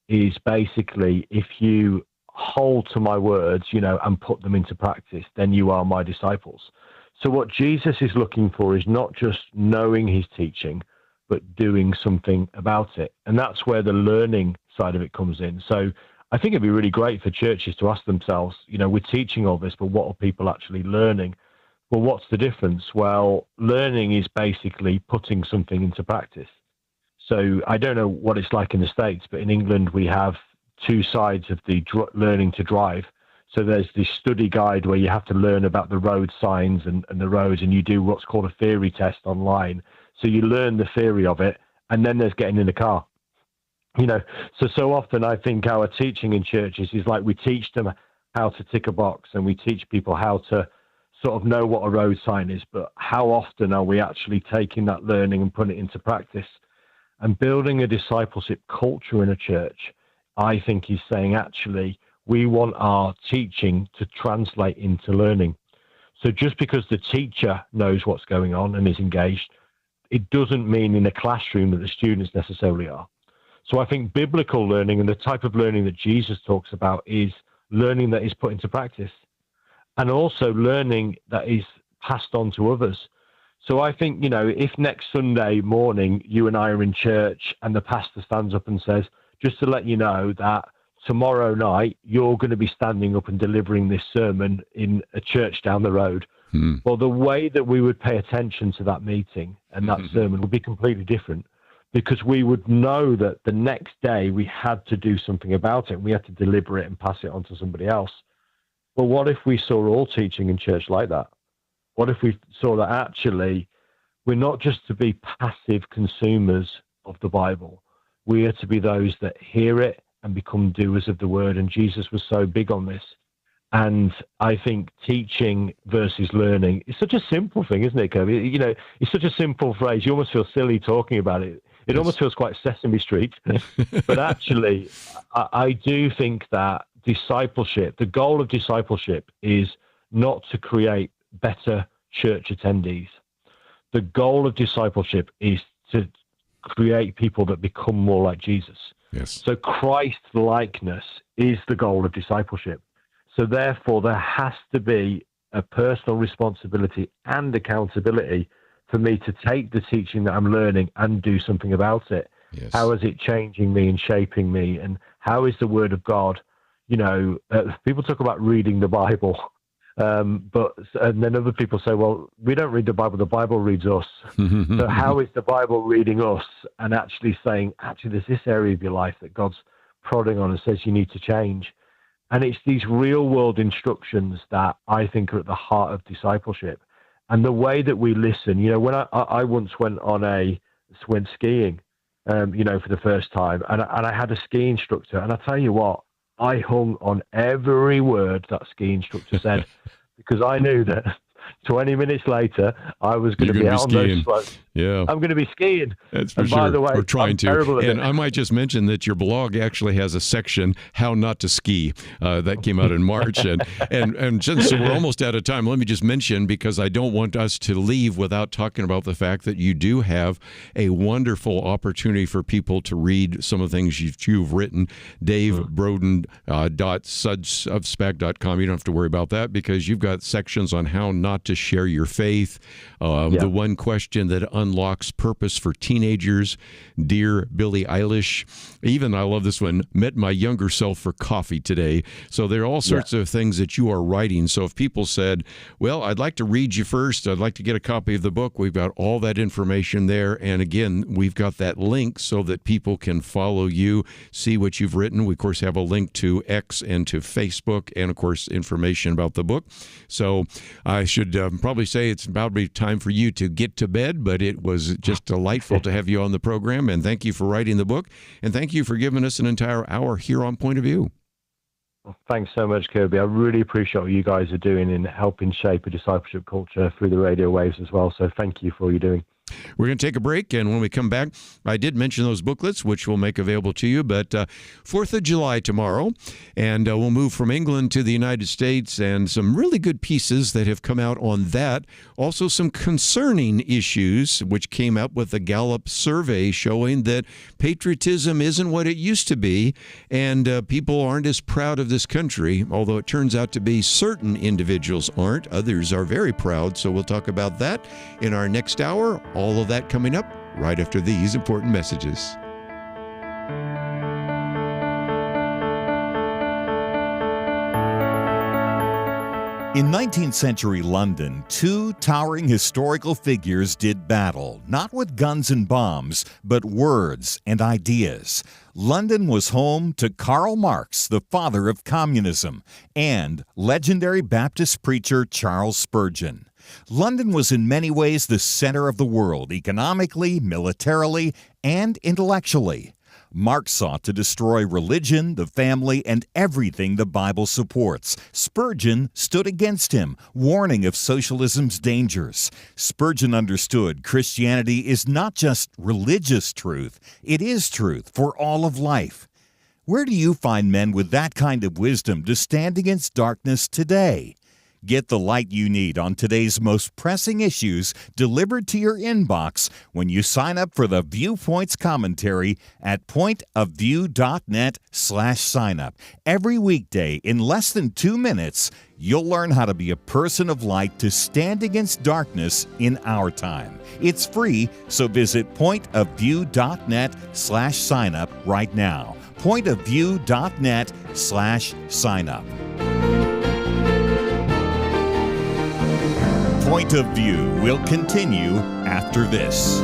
is basically, if you hold to my words, you know, and put them into practice, then you are my disciples. So what Jesus is looking for is not just knowing his teaching, but doing something about it. And that's where the learning side of it comes in. So I think it'd be really great for churches to ask themselves, you know, we're teaching all this, but what are people actually learning? Well, what's the difference? Well, learning is basically putting something into practice. So I don't know what it's like in the States, but in England, we have 2 sides of the learning to drive. So there's this study guide where you have to learn about the road signs and the roads, and you do what's called a theory test online. So you learn the theory of it, and then there's getting in the car. You know, so often I think our teaching in churches is like we teach them how to tick a box, and we teach people how to sort of know what a road sign is, but how often are we actually taking that learning and putting it into practice? And building a discipleship culture in a church, I think, is saying, actually, we want our teaching to translate into learning. So just because the teacher knows what's going on and is engaged, it doesn't mean in a classroom that the students necessarily are. So I think biblical learning and the type of learning that Jesus talks about is learning that is put into practice, and also learning that is passed on to others. So I think, you know, if next Sunday morning you and I are in church and the pastor stands up and says, just to let you know that tomorrow night you're going to be standing up and delivering this sermon in a church down the road. Well, the way that we would pay attention to that meeting and that sermon would be completely different, because we would know that the next day we had to do something about it. We had to deliver it and pass it on to somebody else. Well, what if we saw all teaching in church like that? What if we saw that actually we're not just to be passive consumers of the Bible. We are to be those that hear it and become doers of the word. And Jesus was so big on this. And I think teaching versus learning is such a simple thing, isn't it, Kirby? You know, it's such a simple phrase. You almost feel silly talking about it. It almost feels quite Sesame Street. But actually, I do think that discipleship, the goal of discipleship is not to create better church attendees. The goal of discipleship is to create people that become more like Jesus. Yes. So Christ-likeness is the goal of discipleship. So therefore, there has to be a personal responsibility and accountability for me to take the teaching that I'm learning and do something about it. Yes. How is it changing me and shaping me? And how is the Word of God? You know, people talk about reading the Bible, and then other people say, well, we don't read the Bible reads us. So how is the Bible reading us and actually saying, actually, there's this area of your life that God's prodding on and says you need to change? And it's these real world instructions that I think are at the heart of discipleship. And the way that we listen, you know, when I once went skiing, you know, for the first time, and I had a ski instructor, and I tell you what, I hung on every word that ski instructor said, because I knew that 20 minutes later, I was going to be out on those slopes. Yeah. I'm going to be skiing. That's for and sure. By the way, we're trying I'm to. terrible at And it. I might just mention that your blog actually has a section, How Not to Ski, that came out in March. And since we're almost out of time, let me just mention, because I don't want us to leave without talking about the fact that you do have a wonderful opportunity for people to read some of the things you've written. DaveBroden.sudsofspec.com. You don't have to worry about that, because you've got sections on how not to share your faith, the one question that unlocks purpose for teenagers, Dear Billie Eilish. Even, I love this one, Met My Younger Self for Coffee Today. So there are all sorts of things that you are writing. So if people said, well, I'd like to read you first, I'd like to get a copy of the book, we've got all that information there. And again, we've got that link so that people can follow you, see what you've written. We, of course, have a link to X and to Facebook, and, of course, information about the book. So I should probably say it's about time for you to get to bed, but it was just delightful to have you on the program, and thank you for writing the book, and thank you for giving us an entire hour here on Point of View. Well, thanks so much, Kirby. I really appreciate what you guys are doing in helping shape a discipleship culture through the radio waves as well, so thank you for all you're doing. We're going to take a break, and when we come back, I did mention those booklets, which we'll make available to you, but 4th of July tomorrow, and we'll move from England to the United States, and some really good pieces that have come out on that. Also, some concerning issues, which came up with the Gallup survey showing that patriotism isn't what it used to be, and people aren't as proud of this country, although it turns out to be certain individuals aren't. Others are very proud, so we'll talk about that in our next hour. All of that coming up right after these important messages. In 19th century London, two towering historical figures did battle, not with guns and bombs, but words and ideas. London was home to Karl Marx, the father of communism, and legendary Baptist preacher Charles Spurgeon. London was in many ways the center of the world, economically, militarily, and intellectually. Marx sought to destroy religion, the family, and everything the Bible supports. Spurgeon stood against him, warning of socialism's dangers. Spurgeon understood Christianity is not just religious truth, it is truth for all of life. Where do you find men with that kind of wisdom to stand against darkness today? Get the light you need on today's most pressing issues delivered to your inbox when you sign up for the Viewpoints commentary at pointofview.net/signup. Every weekday, in less than 2 minutes, you'll learn how to be a person of light to stand against darkness in our time. It's free, so visit pointofview.net/signup right now. pointofview.net/sign-up. Point of View will continue after this.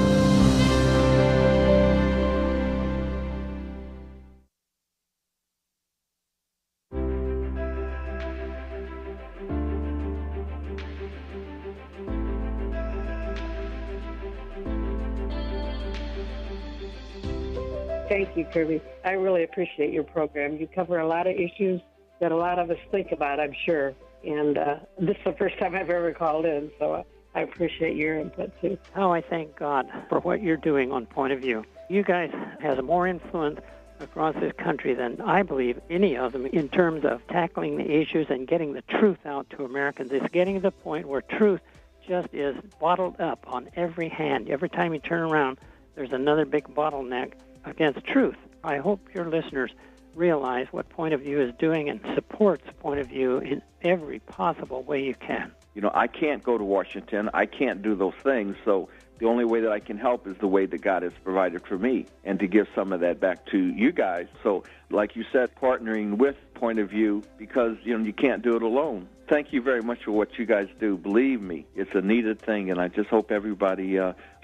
Thank you, Kirby. I really appreciate your program. You cover a lot of issues that a lot of us think about, I'm sure. And this is the first time I've ever called in, so I appreciate your input, too. Oh, I thank God for what you're doing on Point of View. You guys have more influence across this country than I believe any of them in terms of tackling the issues and getting the truth out to Americans. It's getting to the point where truth just is bottled up on every hand. Every time you turn around, there's another big bottleneck against truth. I hope your listeners realize what Point of View is doing and supports Point of View in every possible way you can. You know, I can't go to Washington. I can't do those things, so the only way that I can help is the way that God has provided for me and to give some of that back to you guys. So, like you said, partnering with Point of View because, you know, you can't do it alone. Thank you very much for what you guys do. Believe me, it's a needed thing, and I just hope everybody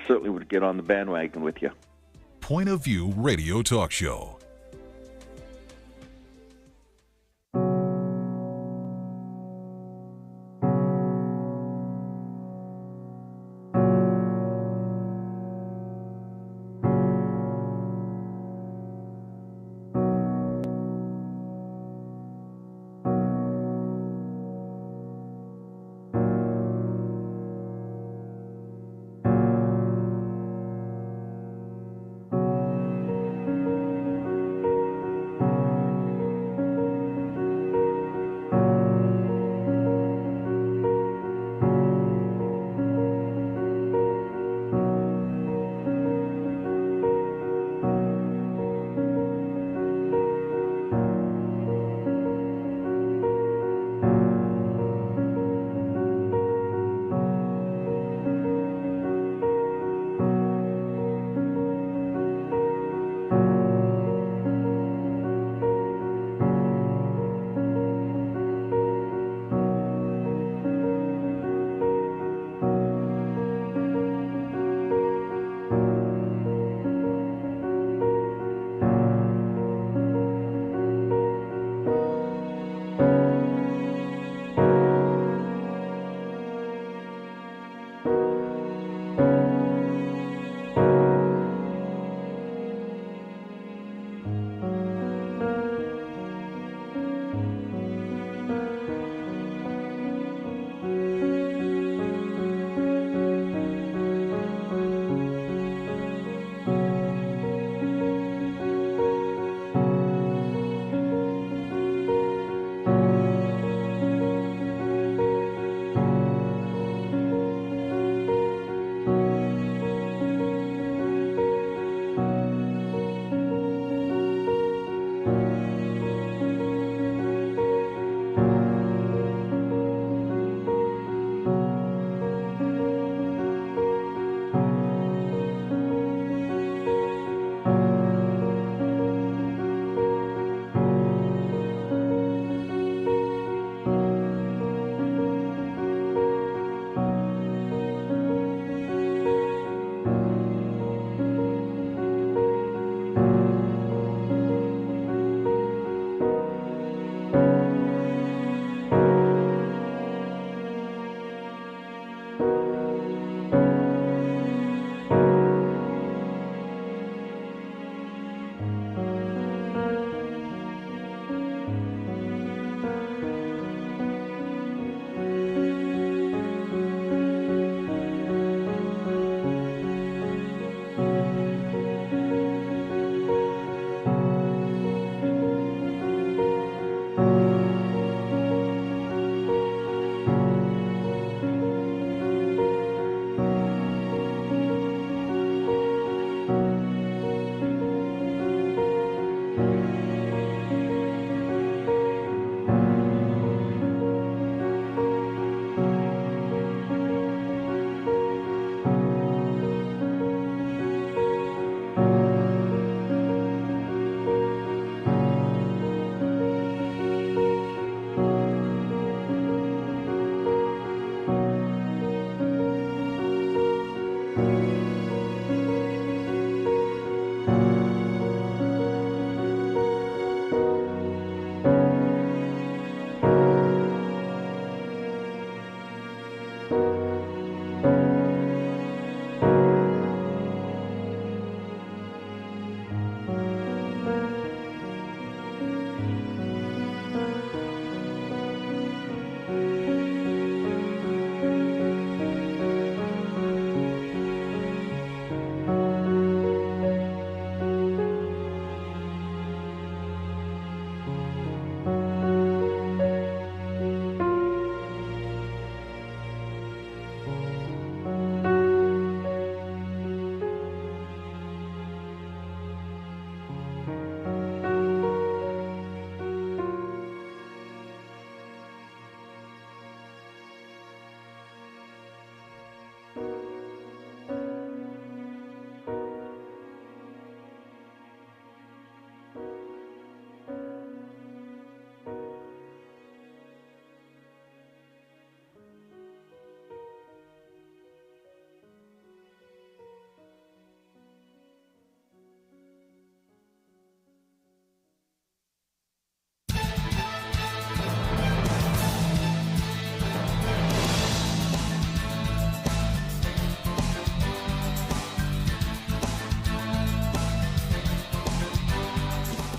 certainly would get on the bandwagon with you. Point of View Radio Talk Show.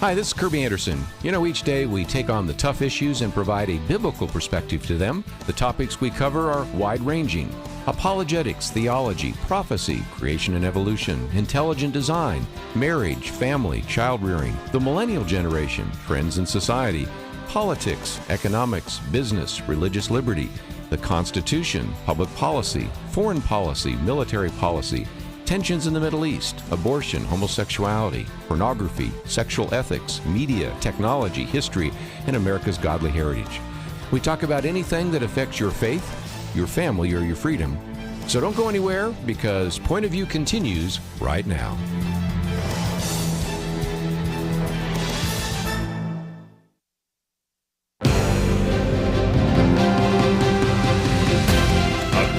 Hi, this is Kirby Anderson. You know, each day we take on the tough issues and provide a biblical perspective to them. The topics we cover are wide-ranging: apologetics, theology, prophecy, creation and evolution, intelligent design, marriage, family, child-rearing, the millennial generation, trends in society, politics, economics, business, religious liberty, the Constitution, public policy, foreign policy, military policy, tensions in the Middle East, abortion, homosexuality, pornography, sexual ethics, media, technology, history, and America's godly heritage. We talk about anything that affects your faith, your family, or your freedom. So don't go anywhere, because Point of View continues right now.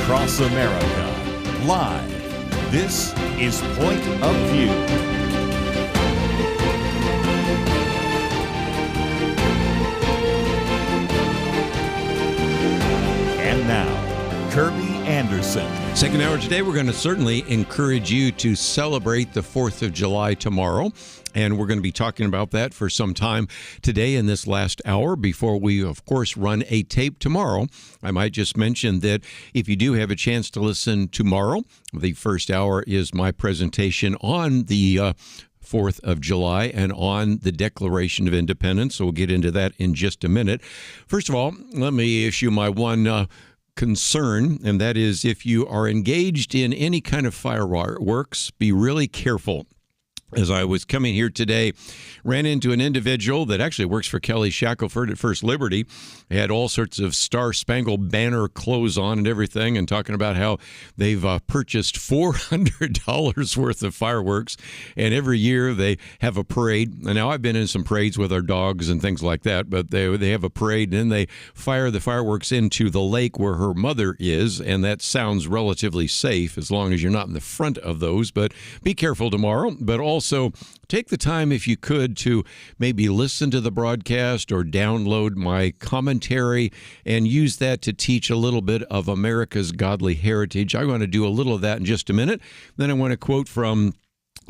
Across America, live. This is Point of View. And now, Kirby Anderson. Second hour today, we're going to certainly encourage you to celebrate the 4th of July tomorrow. And we're going to be talking about that for some time today in this last hour before we, of course, run a tape tomorrow. I might just mention that if you do have a chance to listen tomorrow, the first hour is my presentation on the 4th of July and on the Declaration of Independence. So we'll get into that in just a minute. First of all, let me issue my one concern, and that is if you are engaged in any kind of fireworks, be really careful. As I was coming here today, ran into an individual that actually works for Kelly Shackelford at First Liberty. He had all sorts of Star-Spangled Banner clothes on and everything, and talking about how they've purchased $400 worth of fireworks, and every year they have a parade. And now I've been in some parades with our dogs and things like that, but they have a parade, and then they fire the fireworks into the lake where her mother is, and that sounds relatively safe as long as you're not in the front of those. But be careful tomorrow, but also take the time, if you could, to maybe listen to the broadcast or download my commentary and use that to teach a little bit of America's godly heritage. I want to do a little of that in just a minute. Then I want to quote from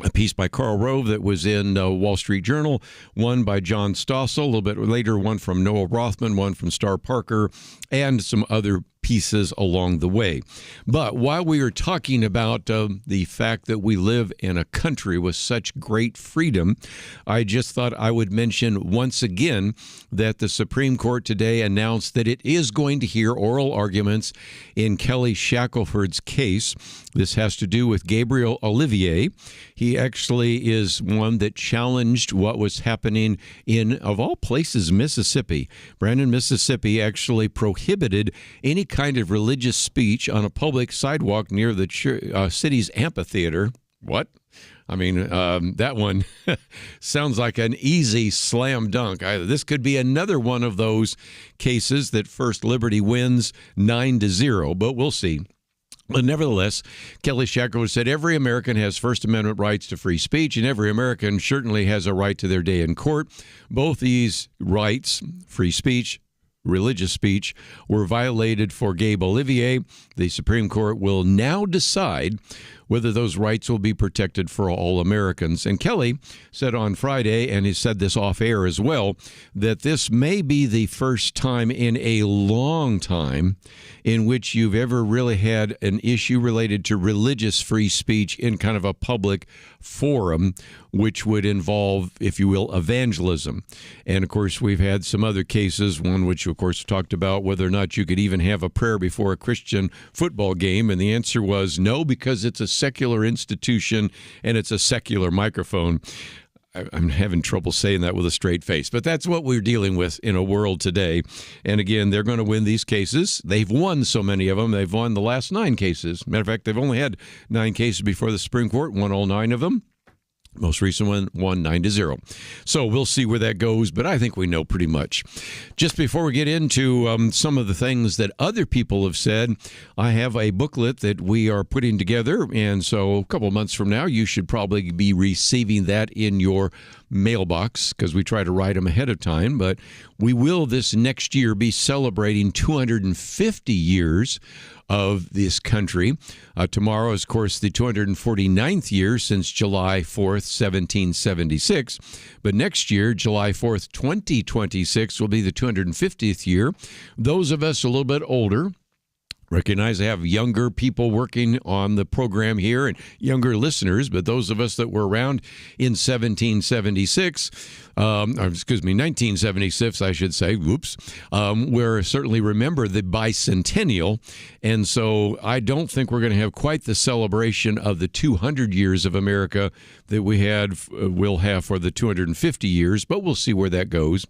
a piece by Karl Rove that was in Wall Street Journal, one by John Stossel, a little bit later, one from Noah Rothman, one from Star Parker, and some other pieces along the way. But while we are talking about the fact that we live in a country with such great freedom, I just thought I would mention once again that the Supreme Court today announced that it is going to hear oral arguments in Kelly Shackelford's case. This has to do with Gabriel Olivier. He actually is one that challenged what was happening in, of all places, Mississippi. Brandon, Mississippi actually prohibited any kind of religious speech on a public sidewalk near the city's amphitheater. What? I mean, that one sounds like an easy slam dunk. This could be another one of those cases that First Liberty wins 9-0, but we'll see. But nevertheless, Kelly Shackelford said every American has First Amendment rights to free speech, and every American certainly has a right to their day in court. Both these rights, free speech, religious speech, were violated for Gabe Olivier. The Supreme Court will now decide whether those rights will be protected for all Americans. And Kelly said on Friday, and he said this off air as well, that this may be the first time in a long time in which you've ever really had an issue related to religious free speech in kind of a public forum, which would involve, if you will, evangelism. And of course, we've had some other cases, one which of course talked about whether or not you could even have a prayer before a Christian football game. And the answer was no, because it's a secular institution and it's a secular microphone. I'm having trouble saying that with a straight face, but that's what we're dealing with in a world today. And again, they're going to win these cases. They've won so many of them. They've won the last 9 cases. Matter of fact, they've only had 9 cases before the Supreme Court, won all 9 of them. Most recent one won 9-0. So we'll see where that goes, but I think we know pretty much. Just before we get into some of the things that other people have said, I have a booklet that we are putting together, and so a couple of months from now, you should probably be receiving that in your mailbox because we try to write them ahead of time. But we will this next year be celebrating 250 years of this country. Tomorrow is, of course, the 249th year since July 4th, 1776. But next year, July 4th, 2026, will be the 250th year. Those of us a little bit older recognize I have younger people working on the program here and younger listeners, but those of us that were around in 1976, I should say, we certainly remember the bicentennial. And so I don't think we're going to have quite the celebration of the 200 years of America that we'll have for the 250 years, but we'll see where that goes.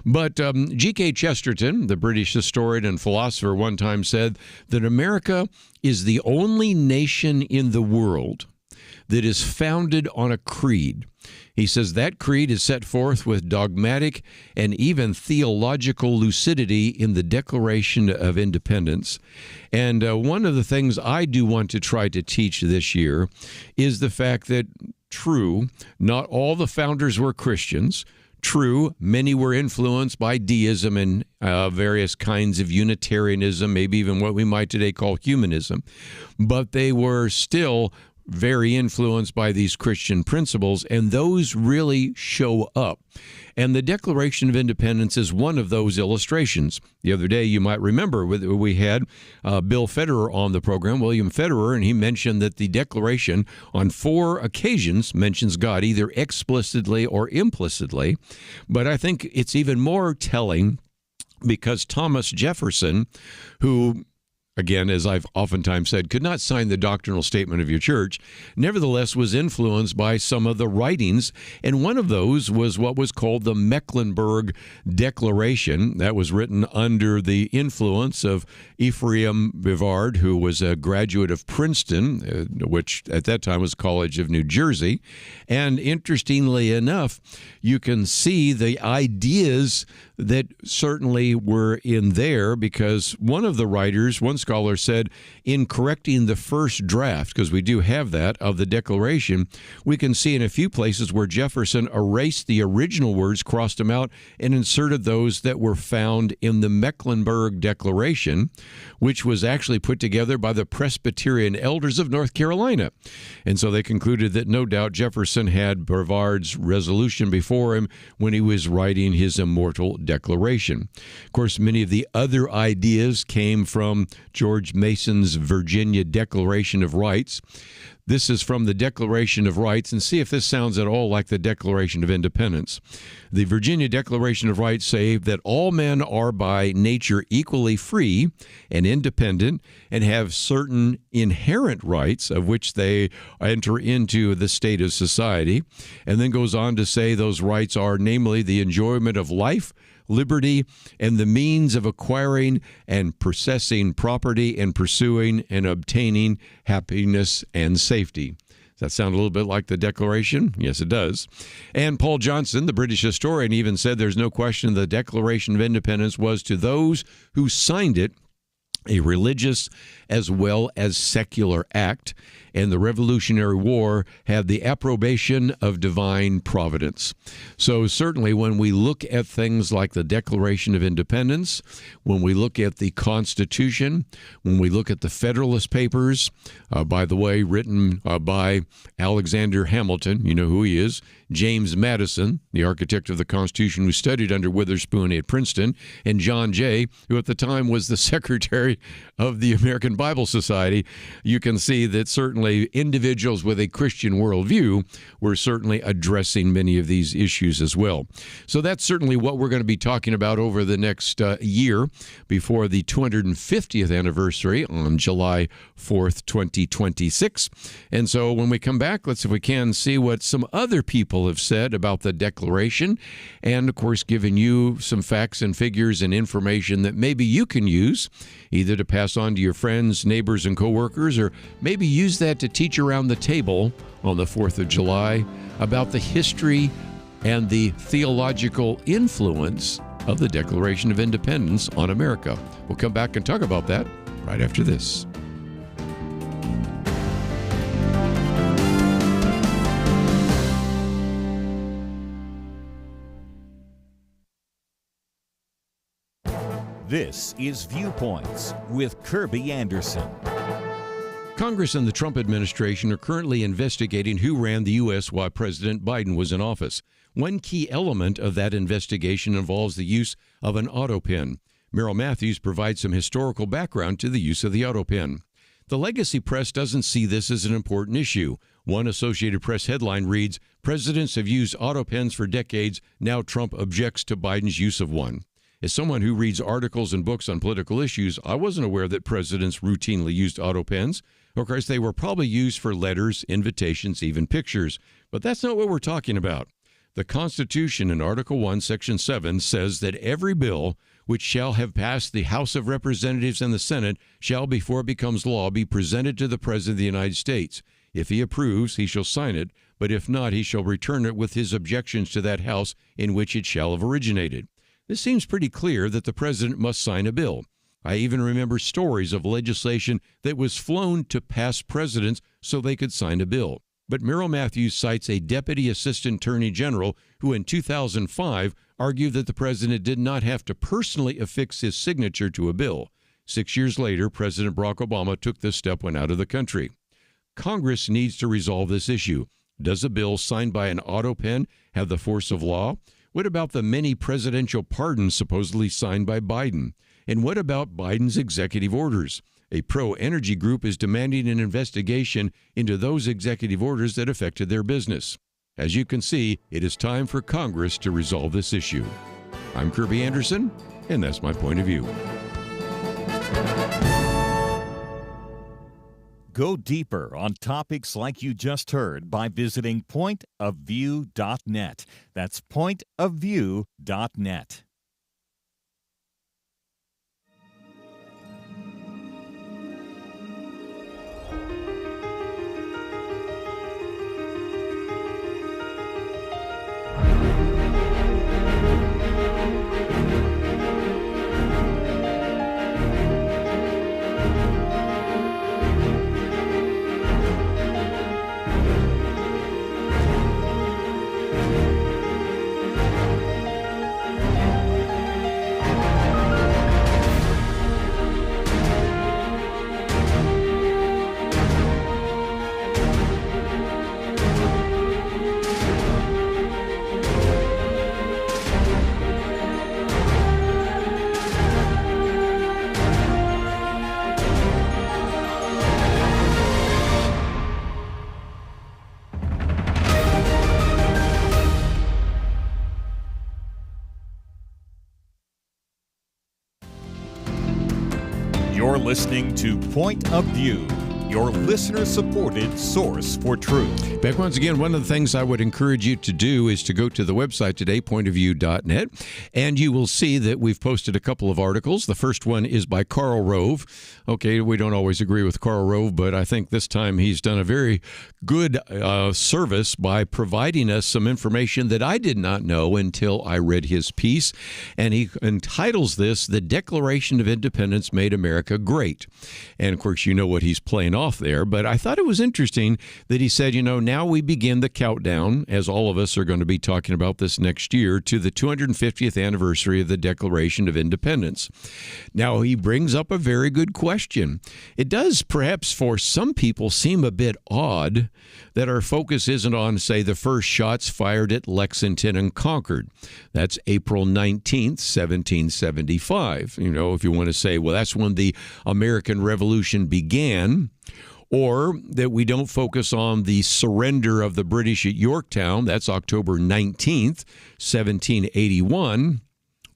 But G.K. Chesterton, the British historian and philosopher, one time said that America is the only nation in the world that is founded on a creed. He says that creed is set forth with dogmatic and even theological lucidity in the Declaration of Independence. And one of the things I do want to try to teach this year is the fact that, true, not all the founders were Christians. True, many were influenced by deism and various kinds of Unitarianism, maybe even what we might today call humanism. But they were still very influenced by these Christian principles, and those really show up. And the Declaration of Independence is one of those illustrations. The other day, you might remember, we had Bill Federer on the program, William Federer, and he mentioned that the Declaration on 4 occasions mentions God, either explicitly or implicitly. But I think it's even more telling because Thomas Jefferson, who, again, as I've oftentimes said, could not sign the doctrinal statement of your church, nevertheless was influenced by some of the writings, and one of those was what was called the Mecklenburg Declaration. That was written under the influence of Ephraim Bivard, who was a graduate of Princeton, which at that time was College of New Jersey. And interestingly enough, you can see the ideas that certainly were in there, because one of the writers, one scholar said, in correcting the first draft, because we do have that, of the Declaration, we can see in a few places where Jefferson erased the original words, crossed them out, and inserted those that were found in the Mecklenburg Declaration, which was actually put together by the Presbyterian elders of North Carolina. And so they concluded that no doubt Jefferson had Brevard's resolution before him when he was writing his immortal Declaration. Of course, many of the other ideas came from George Mason's Virginia Declaration of Rights. This is from the Declaration of Rights, and see if this sounds at all like the Declaration of Independence. The Virginia Declaration of Rights say that all men are by nature equally free and independent and have certain inherent rights of which they enter into the state of society, and then goes on to say those rights are namely the enjoyment of life, liberty, and the means of acquiring and possessing property and pursuing and obtaining happiness and safety. Does that sound a little bit like the Declaration? Yes, it does. And Paul Johnson, the British historian, even said there's no question the Declaration of Independence was to those who signed it a religious as well as secular act, and the Revolutionary War had the approbation of divine providence. So certainly when we look at things like the Declaration of Independence, when we look at the Constitution, when we look at the Federalist Papers, by the way, written by Alexander Hamilton, you know who he is, James Madison, the architect of the Constitution, who studied under Witherspoon at Princeton, and John Jay, who at the time was the secretary of the American Bible Society, you can see that certainly individuals with a Christian worldview were certainly addressing many of these issues as well. So that's certainly what we're going to be talking about over the next year before the 250th anniversary on July 4th, 2026. And so when we come back, let's, if we can, see what some other people have said about the Declaration, and of course giving you some facts and figures and information that maybe you can use either to pass on to your friends, neighbors, and coworkers, or maybe use that to teach around the table on the 4th of July about the history and the theological influence of the Declaration of Independence on America. We'll come back and talk about that right after this. This is Viewpoints with Kirby Anderson. Congress and the Trump administration are currently investigating who ran the U.S. while President Biden was in office. One key element of that investigation involves the use of an auto pen. Merrill Matthews provides some historical background to the use of the auto pen. The legacy press doesn't see this as an important issue. One Associated Press headline reads, "Presidents have used auto pens for decades. Now Trump objects to Biden's use of one." As someone who reads articles and books on political issues, I wasn't aware that presidents routinely used auto pens. Of course, they were probably used for letters, invitations, even pictures. But that's not what we're talking about. The Constitution in Article 1, Section 7 says that every bill which shall have passed the House of Representatives and the Senate shall, before it becomes law, be presented to the President of the United States. If he approves, he shall sign it, but if not, he shall return it with his objections to that House in which it shall have originated. This seems pretty clear that the President must sign a bill. I even remember stories of legislation that was flown to past presidents so they could sign a bill. But Merrill Matthews cites a Deputy Assistant Attorney General who in 2005 argued that the president did not have to personally affix his signature to a bill. 6 years later, President Barack Obama took this step when out of the country. Congress needs to resolve this issue. Does a bill signed by an auto pen have the force of law? What about the many presidential pardons supposedly signed by Biden? And what about Biden's executive orders? A pro-energy group is demanding an investigation into those executive orders that affected their business. As you can see, it is time for Congress to resolve this issue. I'm Kirby Anderson, and that's my point of view. Go deeper on topics like you just heard by visiting pointofview.net. That's pointofview.net. You're listening to Point of View, your listener-supported source for truth. Back once again, one of the things I would encourage you to do is to go to the website today, pointofview.net, and you will see that we've posted a couple of articles. The first one is by Karl Rove. Okay, we don't always agree with Karl Rove, but I think this time he's done a very good service by providing us some information that I did not know until I read his piece. And he entitles this, "The Declaration of Independence Made America Great." And of course, you know what he's playing off there, but I thought it was interesting that he said, now we begin the countdown, as all of us are going to be talking about this next year, to the 250th anniversary of the Declaration of Independence. Now, he brings up a very good question. It does, perhaps for some people, seem a bit odd that our focus isn't on, say, the first shots fired at Lexington and Concord. That's April 19th, 1775. If you want to say, well, that's when the American Revolution began. Or that we don't focus on the surrender of the British at Yorktown. That's October 19th, 1781.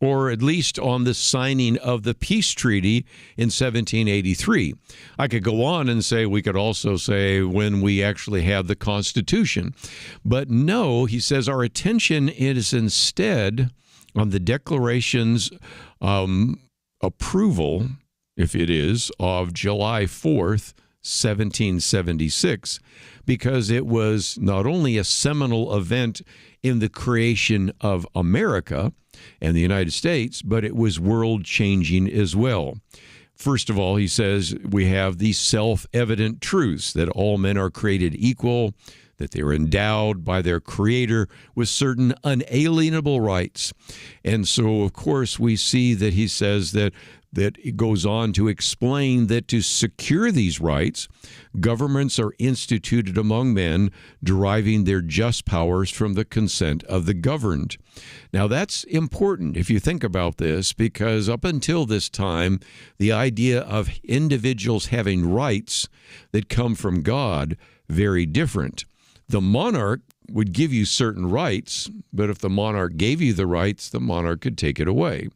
Or at least on the signing of the peace treaty in 1783. I could go on and say we could also say when we actually have the Constitution. But no, he says our attention is instead on the Declaration's approval, if it is, of July 4th, 1776, because it was not only a seminal event in the creation of America and the United States, but it was world-changing as well. First of all, he says we have these self-evident truths that all men are created equal, that they're endowed by their Creator with certain unalienable rights. And so, of course, we see that he says that it goes on to explain that to secure these rights, governments are instituted among men, deriving their just powers from the consent of the governed. Now, that's important if you think about this, because up until this time, the idea of individuals having rights that come from God, very different. The monarch would give you certain rights, but if the monarch gave you the rights, the monarch could take it away.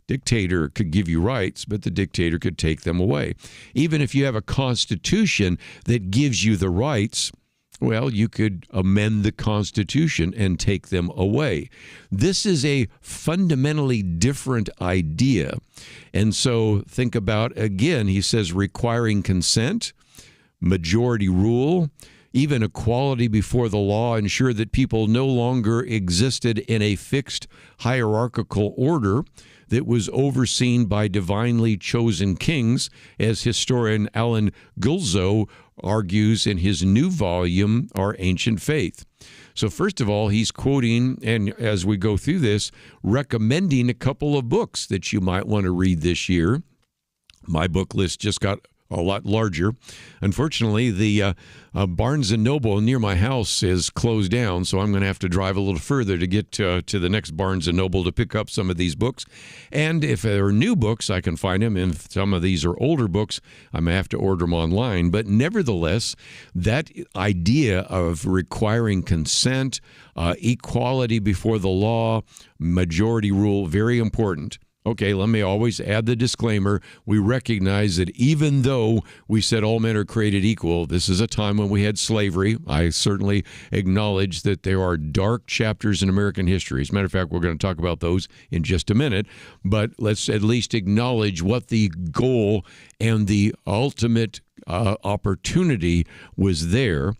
Dictator could give you rights, but the dictator could take them away. Even if you have a constitution that gives you the rights, well, you could amend the Constitution and take them away. This is a fundamentally different idea. And so think about, again, he says requiring consent, majority rule, even equality before the law, ensure that people no longer existed in a fixed hierarchical order that was overseen by divinely chosen kings, as historian Alan Gulzo argues in his new volume, Our Ancient Faith. So first of all, he's quoting, and as we go through this, recommending a couple of books that you might want to read this year. My book list just got a lot larger. Unfortunately, the Barnes & Noble near my house is closed down, so I'm going to have to drive a little further to get to the next Barnes & Noble to pick up some of these books. And if there are new books, I can find them. And if some of these are older books, I may have to order them online. But nevertheless, that idea of requiring consent, equality before the law, majority rule, very important. Okay, let me always add the disclaimer. We recognize that even though we said all men are created equal, this is a time when we had slavery. I certainly acknowledge that there are dark chapters in American history. As a matter of fact, we're going to talk about those in just a minute. But let's at least acknowledge what the goal and the ultimate opportunity was there.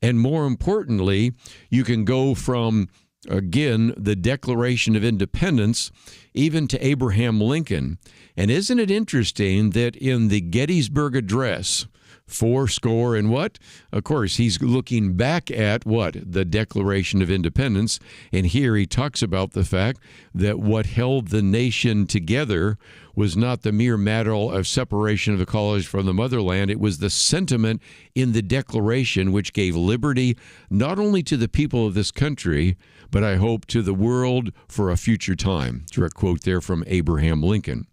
And more importantly, you can go from, again, the Declaration of Independence, even to Abraham Lincoln. And isn't it interesting that in the Gettysburg Address, 80 and what? Of course, he's looking back at what? The Declaration of Independence. And here he talks about the fact that what held the nation together was not the mere matter of separation of the colonies from the motherland. It was the sentiment in the Declaration which gave liberty not only to the people of this country, but I hope to the world for a future time. Direct quote there from Abraham Lincoln.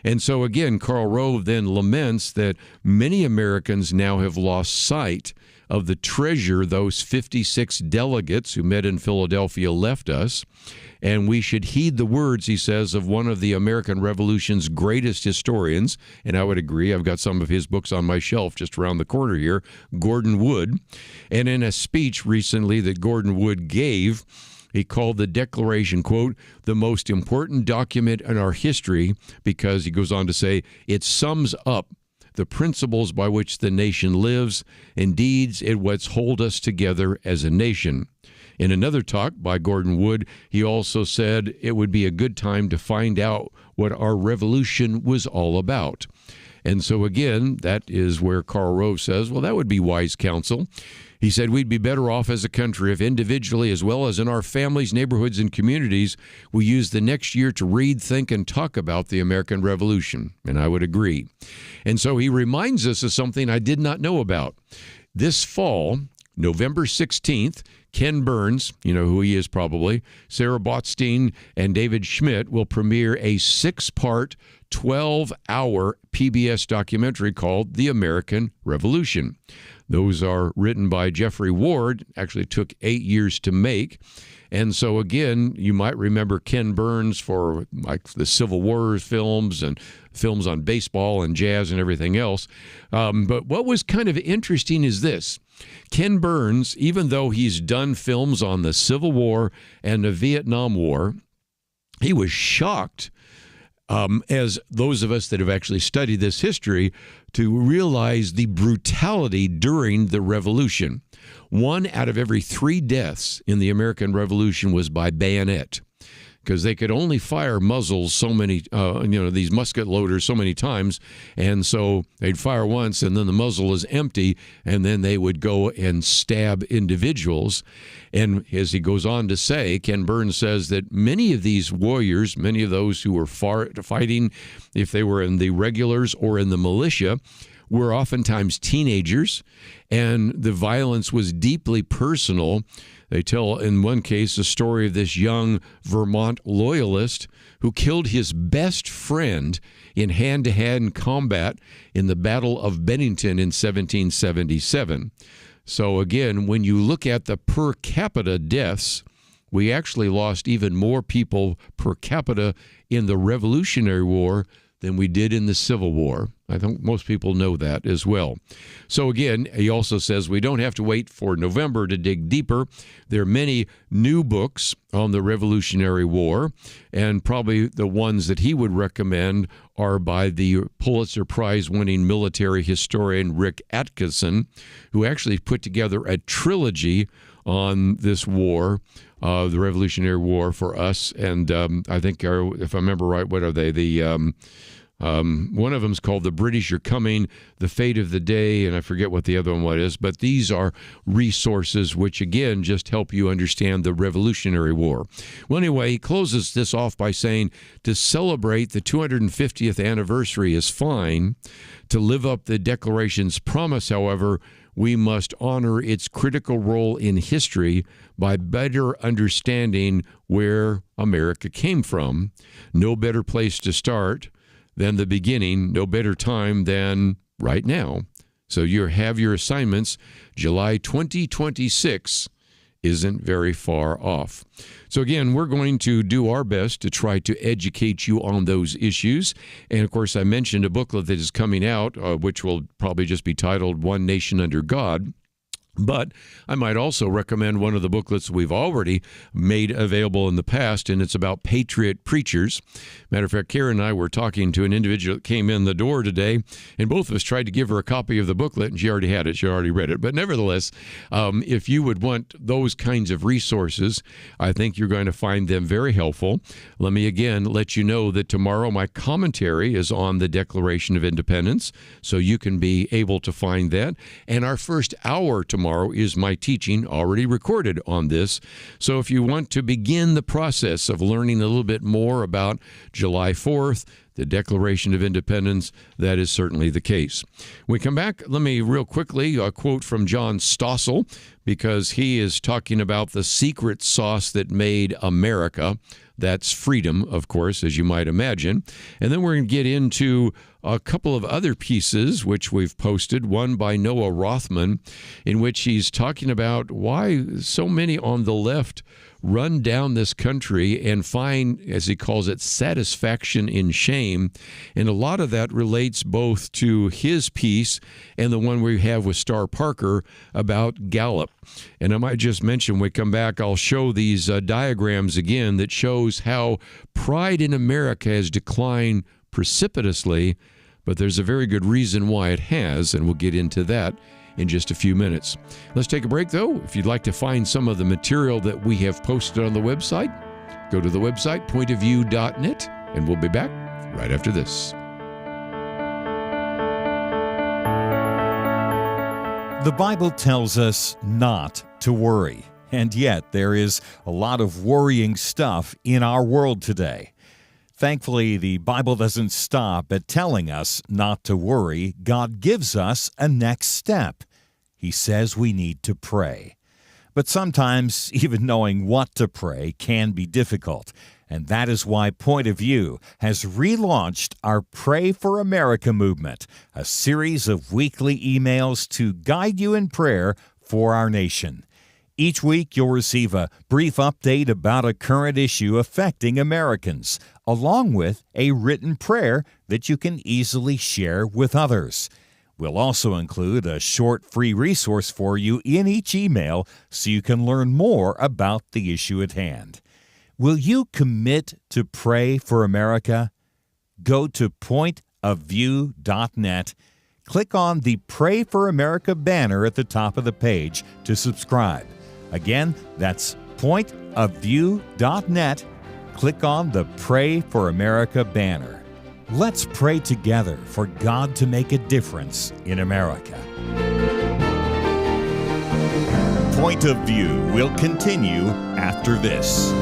And so again, Karl Rove then laments that many Americans now have lost sight of the treasure those 56 delegates who met in Philadelphia left us. And we should heed the words, he says, of one of the American Revolution's greatest historians. And I would agree. I've got some of his books on my shelf just around the corner here, Gordon Wood. And in a speech recently that Gordon Wood gave, he called the Declaration, quote, the most important document in our history, because he goes on to say, it sums up the principles by which the nation lives. Indeed, it what's hold us together as a nation. In another talk by Gordon Wood, he also said it would be a good time to find out what our revolution was all about. And so again, that is where Karl Rove says, well, that would be wise counsel. He said we'd be better off as a country if individually, as well as in our families, neighborhoods, and communities, we use the next year to read, think, and talk about the American Revolution. And I would agree. And so he reminds us of something I did not know about. This fall, November 16th, Ken Burns, you know who he is probably, Sarah Botstein, and David Schmidt will premiere a 6-part, 12-hour PBS documentary called The American Revolution. Those are written by Jeffrey Ward, actually took 8 years to make. And so, again, you might remember Ken Burns for like the Civil War films and films on baseball and jazz and everything else. But what was kind of interesting is this. Ken Burns, even though he's done films on the Civil War and the Vietnam War, he was shocked, as those of us that have actually studied this history, to realize the brutality during the Revolution. 1 out of every 3 deaths in the American Revolution was by bayonet. because they could only fire muzzles so many, these musket loaders so many times. And so they'd fire once and then the muzzle is empty, and then they would go and stab individuals. And as he goes on to say, Ken Burns says that many of these warriors, many of those who were fighting, if they were in the regulars or in the militia, were oftentimes teenagers, and the violence was deeply personal. They tell, in one case, a story of this young Vermont loyalist who killed his best friend in hand-to-hand combat in the Battle of Bennington in 1777. So again, when you look at the per capita deaths, we actually lost even more people per capita in the Revolutionary War than we did in the Civil War. I think most people know that as well. So again, he also says we don't have to wait for November to dig deeper. There are many new books on the Revolutionary War, and probably the ones that he would recommend are by the Pulitzer Prize-winning military historian Rick Atkinson, who actually put together a trilogy on this war, the Revolutionary War for us. And I think, if I remember right, what are they? One of them is called The British Are Coming, The Fate of the Day, and I forget what the other one is. But these are resources which, again, just help you understand the Revolutionary War. Well, anyway, he closes this off by saying, to celebrate the 250th anniversary is fine. To live up the Declaration's promise, however, we must honor its critical role in history by better understanding where America came from. No better place to start than the beginning, no better time than right now. So you have your assignments. July 2026 isn't very far off. So again, we're going to do our best to try to educate you on those issues. And of course, I mentioned a booklet that is coming out, which will probably just be titled One Nation Under God. But I might also recommend one of the booklets we've already made available in the past, and it's about patriot preachers. Matter of fact, Karen and I were talking to an individual that came in the door today, and both of us tried to give her a copy of the booklet, and she already had it. She already read it. But nevertheless, if you would want those kinds of resources, I think you're going to find them very helpful. Let me again let you know that tomorrow my commentary is on the Declaration of Independence, so you can be able to find that. And our first hour tomorrow is my teaching already recorded on this. So if you want to begin the process of learning a little bit more about July 4th, the Declaration of Independence, that is certainly the case. When we come back, let me real quickly quote from John Stossel, because he is talking about the secret sauce that made America. That's freedom, of course, as you might imagine. And then we're going to get into a couple of other pieces which we've posted, one by Noah Rothman, in which he's talking about why so many on the left run down this country and find, as he calls it, satisfaction in shame. And a lot of that relates both to his piece and the one we have with Star Parker about Gallup. And I might just mention, when we come back, I'll show these diagrams again that shows how pride in America has declined precipitously, but there's a very good reason why it has, and we'll get into that in just a few minutes. Let's take a break, though. If you'd like to find some of the material that we have posted on the website, go to the website, pointofview.net, and we'll be back right after this. The Bible tells us not to worry, and yet there is a lot of worrying stuff in our world today. Thankfully, the Bible doesn't stop at telling us not to worry. God gives us a next step. He says we need to pray. But sometimes even knowing what to pray can be difficult, and that is why Point of View has relaunched our Pray for America movement, a series of weekly emails to guide you in prayer for our nation. Each week, you'll receive a brief update about a current issue affecting Americans, along with a written prayer that you can easily share with others. We'll also include a short free resource for you in each email so you can learn more about the issue at hand. Will you commit to pray for America? Go to pointofview.net. Click on the Pray for America banner at the top of the page to subscribe. Again, that's pointofview.net. click on the Pray for America banner. Let's pray together for God to make a difference in America. Point of View will continue after this.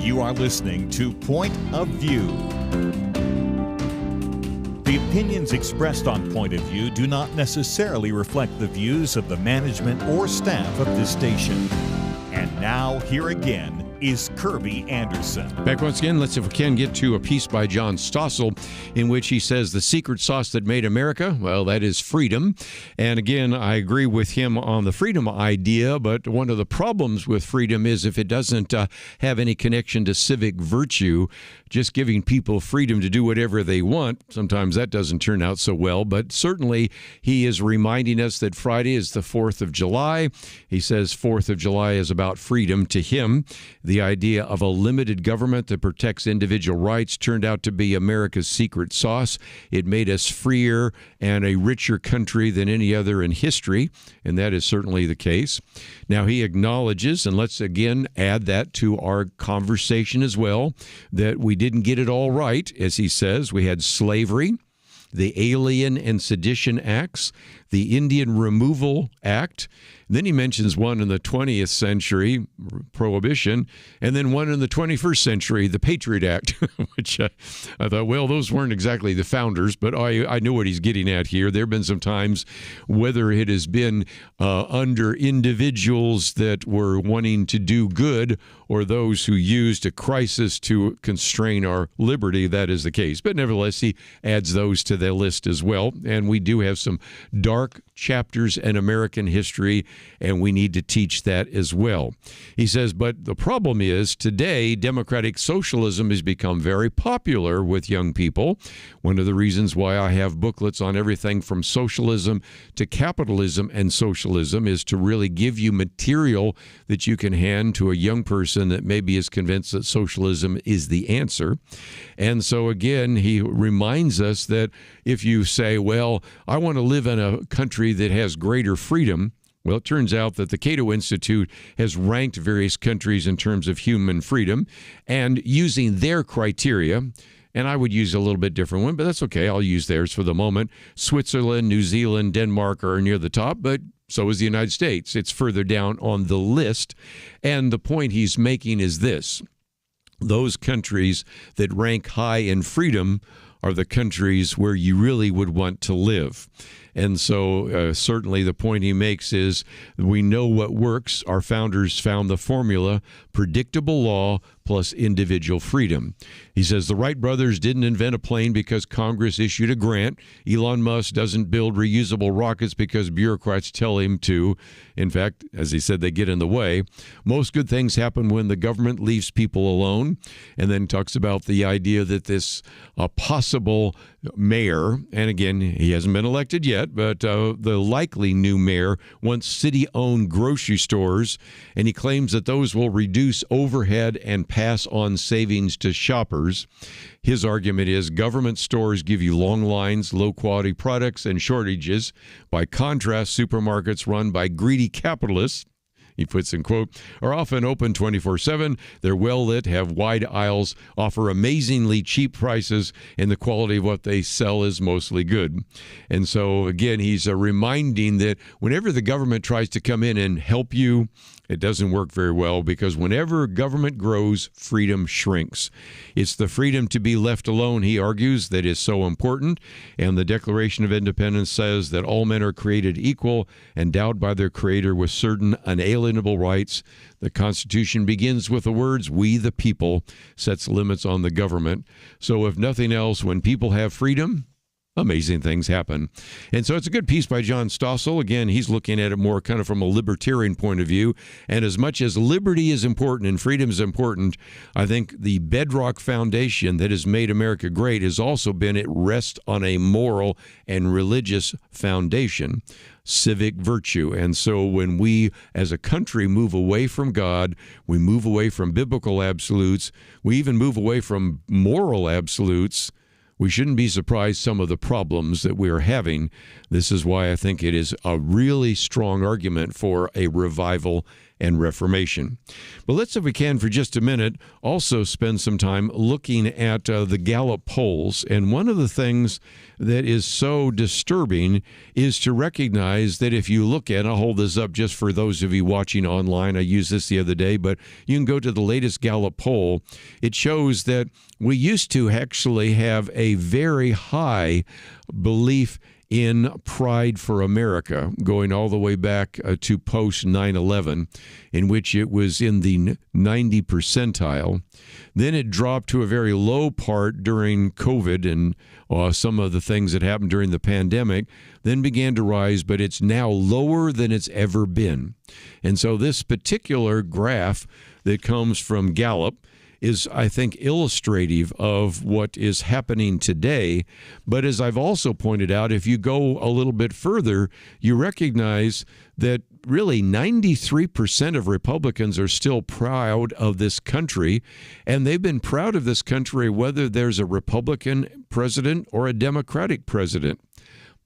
You are listening to Point of View. The opinions expressed on Point of View do not necessarily reflect the views of the management or staff of this station. And now, here again is Kirby Anderson. Back once again, let's, if we can, get to a piece by John Stossel in which he says the secret sauce that made America, well, that is freedom. And again, I agree with him on the freedom idea, but one of the problems with freedom is if it doesn't have any connection to civic virtue, just giving people freedom to do whatever they want, sometimes that doesn't turn out so well. But certainly he is reminding us that Friday is the 4th of July. He says 4th of July is about freedom. To him, the idea of a limited government that protects individual rights turned out to be America's secret sauce. It made us freer and a richer country than any other in history, and that is certainly the case. Now, he acknowledges, and let's again add that to our conversation as well, that we didn't get it all right. As he says, we had slavery, the Alien and Sedition Acts, the Indian Removal Act. Then he mentions one in the 20th century, Prohibition, and then one in the 21st century, the Patriot Act, which I thought, well, those weren't exactly the founders, but I know what he's getting at here. There have been some times, whether it has been under individuals that were wanting to do good or those who used a crisis to constrain our liberty, that is the case. But nevertheless, he adds those to the list as well. And we do have some dark chapters in American history, and we need to teach that as well. He says, but the problem is today, democratic socialism has become very popular with young people. One of the reasons why I have booklets on everything from socialism to capitalism and socialism is to really give you material that you can hand to a young person that maybe is convinced that socialism is the answer. And so again, he reminds us that if you say, well, I want to live in a country that has greater freedom, well, it turns out that the Cato Institute has ranked various countries in terms of human freedom, and using their criteria, and I would use a little bit different one, but that's okay. I'll use theirs for the moment. Switzerland, New Zealand, Denmark are near the top, but so is the United States. It's further down on the list. And the point he's making is this: those countries that rank high in freedom are the countries where you really would want to live. And so certainly the point he makes is we know what works. Our founders found the formula: predictable law plus individual freedom. He says the Wright brothers didn't invent a plane because Congress issued a grant. Elon Musk doesn't build reusable rockets because bureaucrats tell him to. In fact, as he said, they get in the way. Most good things happen when the government leaves people alone. And then talks about the idea that this possible mayor, and again, he hasn't been elected yet, but the likely new mayor wants city-owned grocery stores, and he claims that those will reduce overhead and pass on savings to shoppers. His argument is government stores give you long lines, low-quality products, and shortages. By contrast, supermarkets run by greedy capitalists, he puts in quote, are often open 24/7. They're well lit, have wide aisles, offer amazingly cheap prices, and the quality of what they sell is mostly good. And so, again, he's reminding that whenever the government tries to come in and help you, it doesn't work very well, because whenever government grows, freedom shrinks. It's the freedom to be left alone, he argues, that is so important. And the Declaration of Independence says that all men are created equal, endowed by their Creator with certain unalienable rights. The Constitution begins with the words, "We the people," sets limits on the government. So if nothing else, when people have freedom, amazing things happen. And so it's a good piece by John Stossel. Again, he's looking at it more kind of from a libertarian point of view. And as much as liberty is important and freedom is important, I think the bedrock foundation that has made America great has also been it rests on a moral and religious foundation, civic virtue. And so when we as a country move away from God, we move away from biblical absolutes, we even move away from moral absolutes, we shouldn't be surprised some of the problems that we are having. This is why I think it is a really strong argument for a revival and reformation. But let's, if we can, for just a minute, also spend some time looking at the Gallup polls. And one of the things that is so disturbing is to recognize that if you look at, I'll hold this up just for those of you watching online, I used this the other day, but you can go to the latest Gallup poll. It shows that we used to actually have a very high belief in Pride for America, going all the way back to post 9/11, in which it was in the 90 percentile. Then it dropped to a very low part during COVID and some of the things that happened during the pandemic, then began to rise, but it's now lower than it's ever been. And so this particular graph that comes from Gallup is, I think, illustrative of what is happening today. But as I've also pointed out, if you go a little bit further, you recognize that really 93% of Republicans are still proud of this country, and they've been proud of this country whether there's a Republican president or a Democratic president.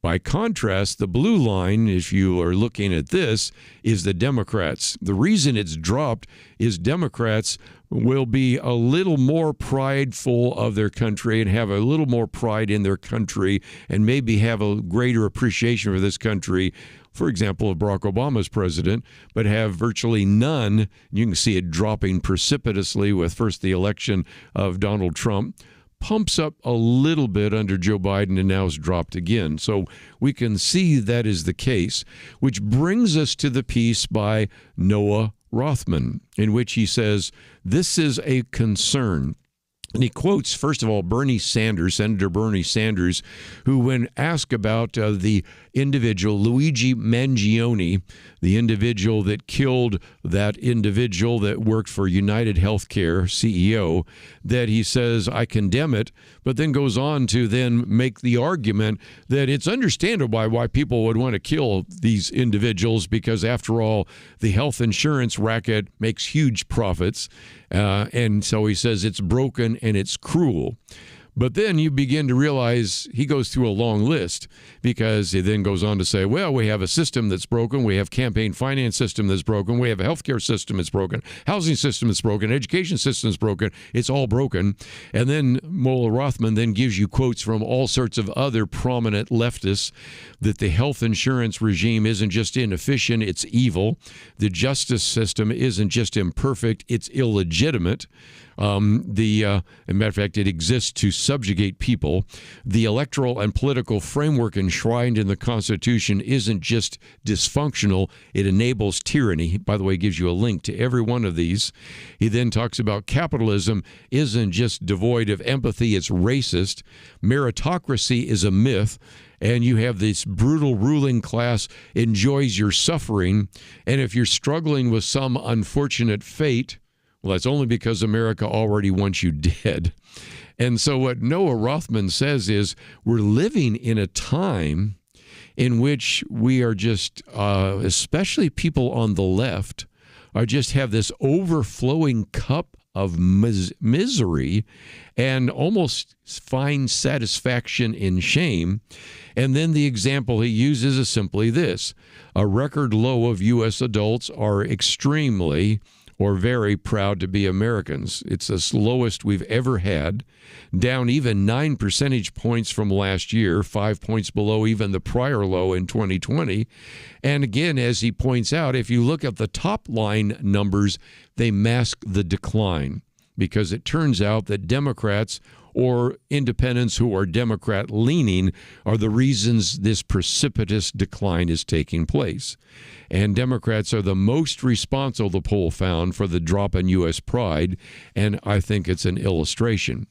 By contrast, the blue line, if you are looking at this, is the Democrats. The reason it's dropped is Democrats will be a little more prideful of their country and have a little more pride in their country and maybe have a greater appreciation for this country, for example, if Barack Obama's president, but have virtually none. You can see it dropping precipitously with first the election of Donald Trump, pumps up a little bit under Joe Biden, and now has dropped again. So we can see that is the case, which brings us to the piece by Noah Rothman, in which he says, this is a concern. And he quotes, first of all, Bernie Sanders, Senator Bernie Sanders, who, when asked about the individual, Luigi Mangione, the individual that killed that individual that worked for United Healthcare, CEO, that he says, I condemn it, but then goes on to then make the argument that it's understandable why people would want to kill these individuals because, after all, the health insurance racket makes huge profits. And so he says it's broken and it's cruel. But then you begin to realize he goes through a long list, because he then goes on to say, well, we have a system that's broken. We have campaign finance system that's broken. We have a healthcare system that's broken. Housing system that's broken. Education system is broken. It's all broken. And then Noah Rothman then gives you quotes from all sorts of other prominent leftists that the health insurance regime isn't just inefficient, it's evil. The justice system isn't just imperfect, it's illegitimate. As a matter of fact, it exists to subjugate people. The electoral and political framework enshrined in the Constitution isn't just dysfunctional, it enables tyranny. By the way, he gives you a link to every one of these. He then talks about capitalism isn't just devoid of empathy, it's racist. Meritocracy is a myth. And you have this brutal ruling class enjoys your suffering. And if you're struggling with some unfortunate fate, well, that's only because America already wants you dead. And so what Noah Rothman says is we're living in a time in which we are just, especially people on the left, are just have this overflowing cup of misery and almost find satisfaction in shame. And then the example he uses is simply this. A record low of U.S. adults are extremely or very proud to be Americans. It's the lowest we've ever had, down even 9 percentage points from last year, 5 points below even the prior low in 2020. And again, as he points out, if you look at the top line numbers, they mask the decline, because it turns out that Democrats or independents who are Democrat-leaning are the reasons this precipitous decline is taking place. And Democrats are the most responsible, the poll found, for the drop in U.S. pride, and I think it's an illustration.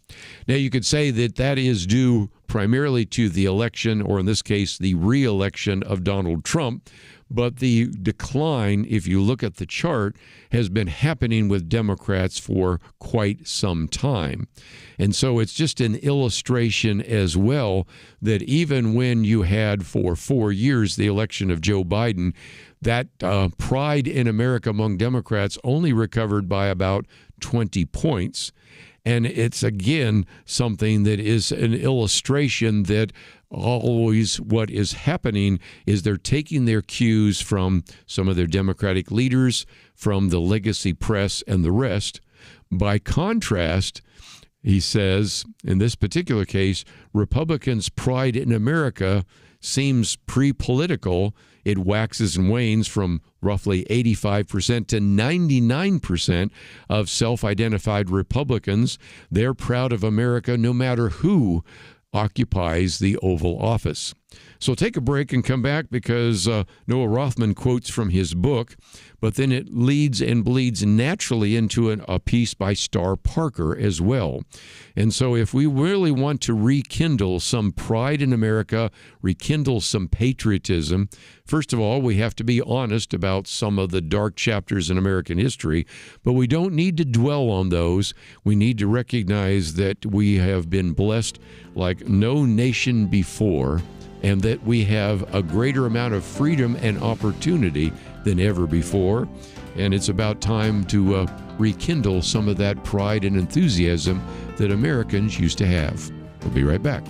Now, you could say that that is due primarily to the election, or in this case, the re-election of Donald Trump, but the decline, if you look at the chart, has been happening with Democrats for quite some time. And so it's just an illustration as well that even when you had for 4 years the election of Joe Biden, that pride in America among Democrats only recovered by about 20 points. And it's, again, something that is an illustration that always what is happening is they're taking their cues from some of their Democratic leaders, from the legacy press and the rest. By contrast, he says, in this particular case, Republicans' pride in America seems pre-political. It waxes and wanes from roughly 85% to 99% of self-identified Republicans. They're proud of America no matter who occupies the Oval Office. So take a break and come back, because Noah Rothman quotes from his book, but then it leads and bleeds naturally into a piece by Star Parker as well. And so if we really want to rekindle some pride in America, rekindle some patriotism, first of all, we have to be honest about some of the dark chapters in American history, but we don't need to dwell on those. We need to recognize that we have been blessed like no nation before, and that we have a greater amount of freedom and opportunity than ever before. And it's about time to rekindle some of that pride and enthusiasm that Americans used to have. We'll be right back.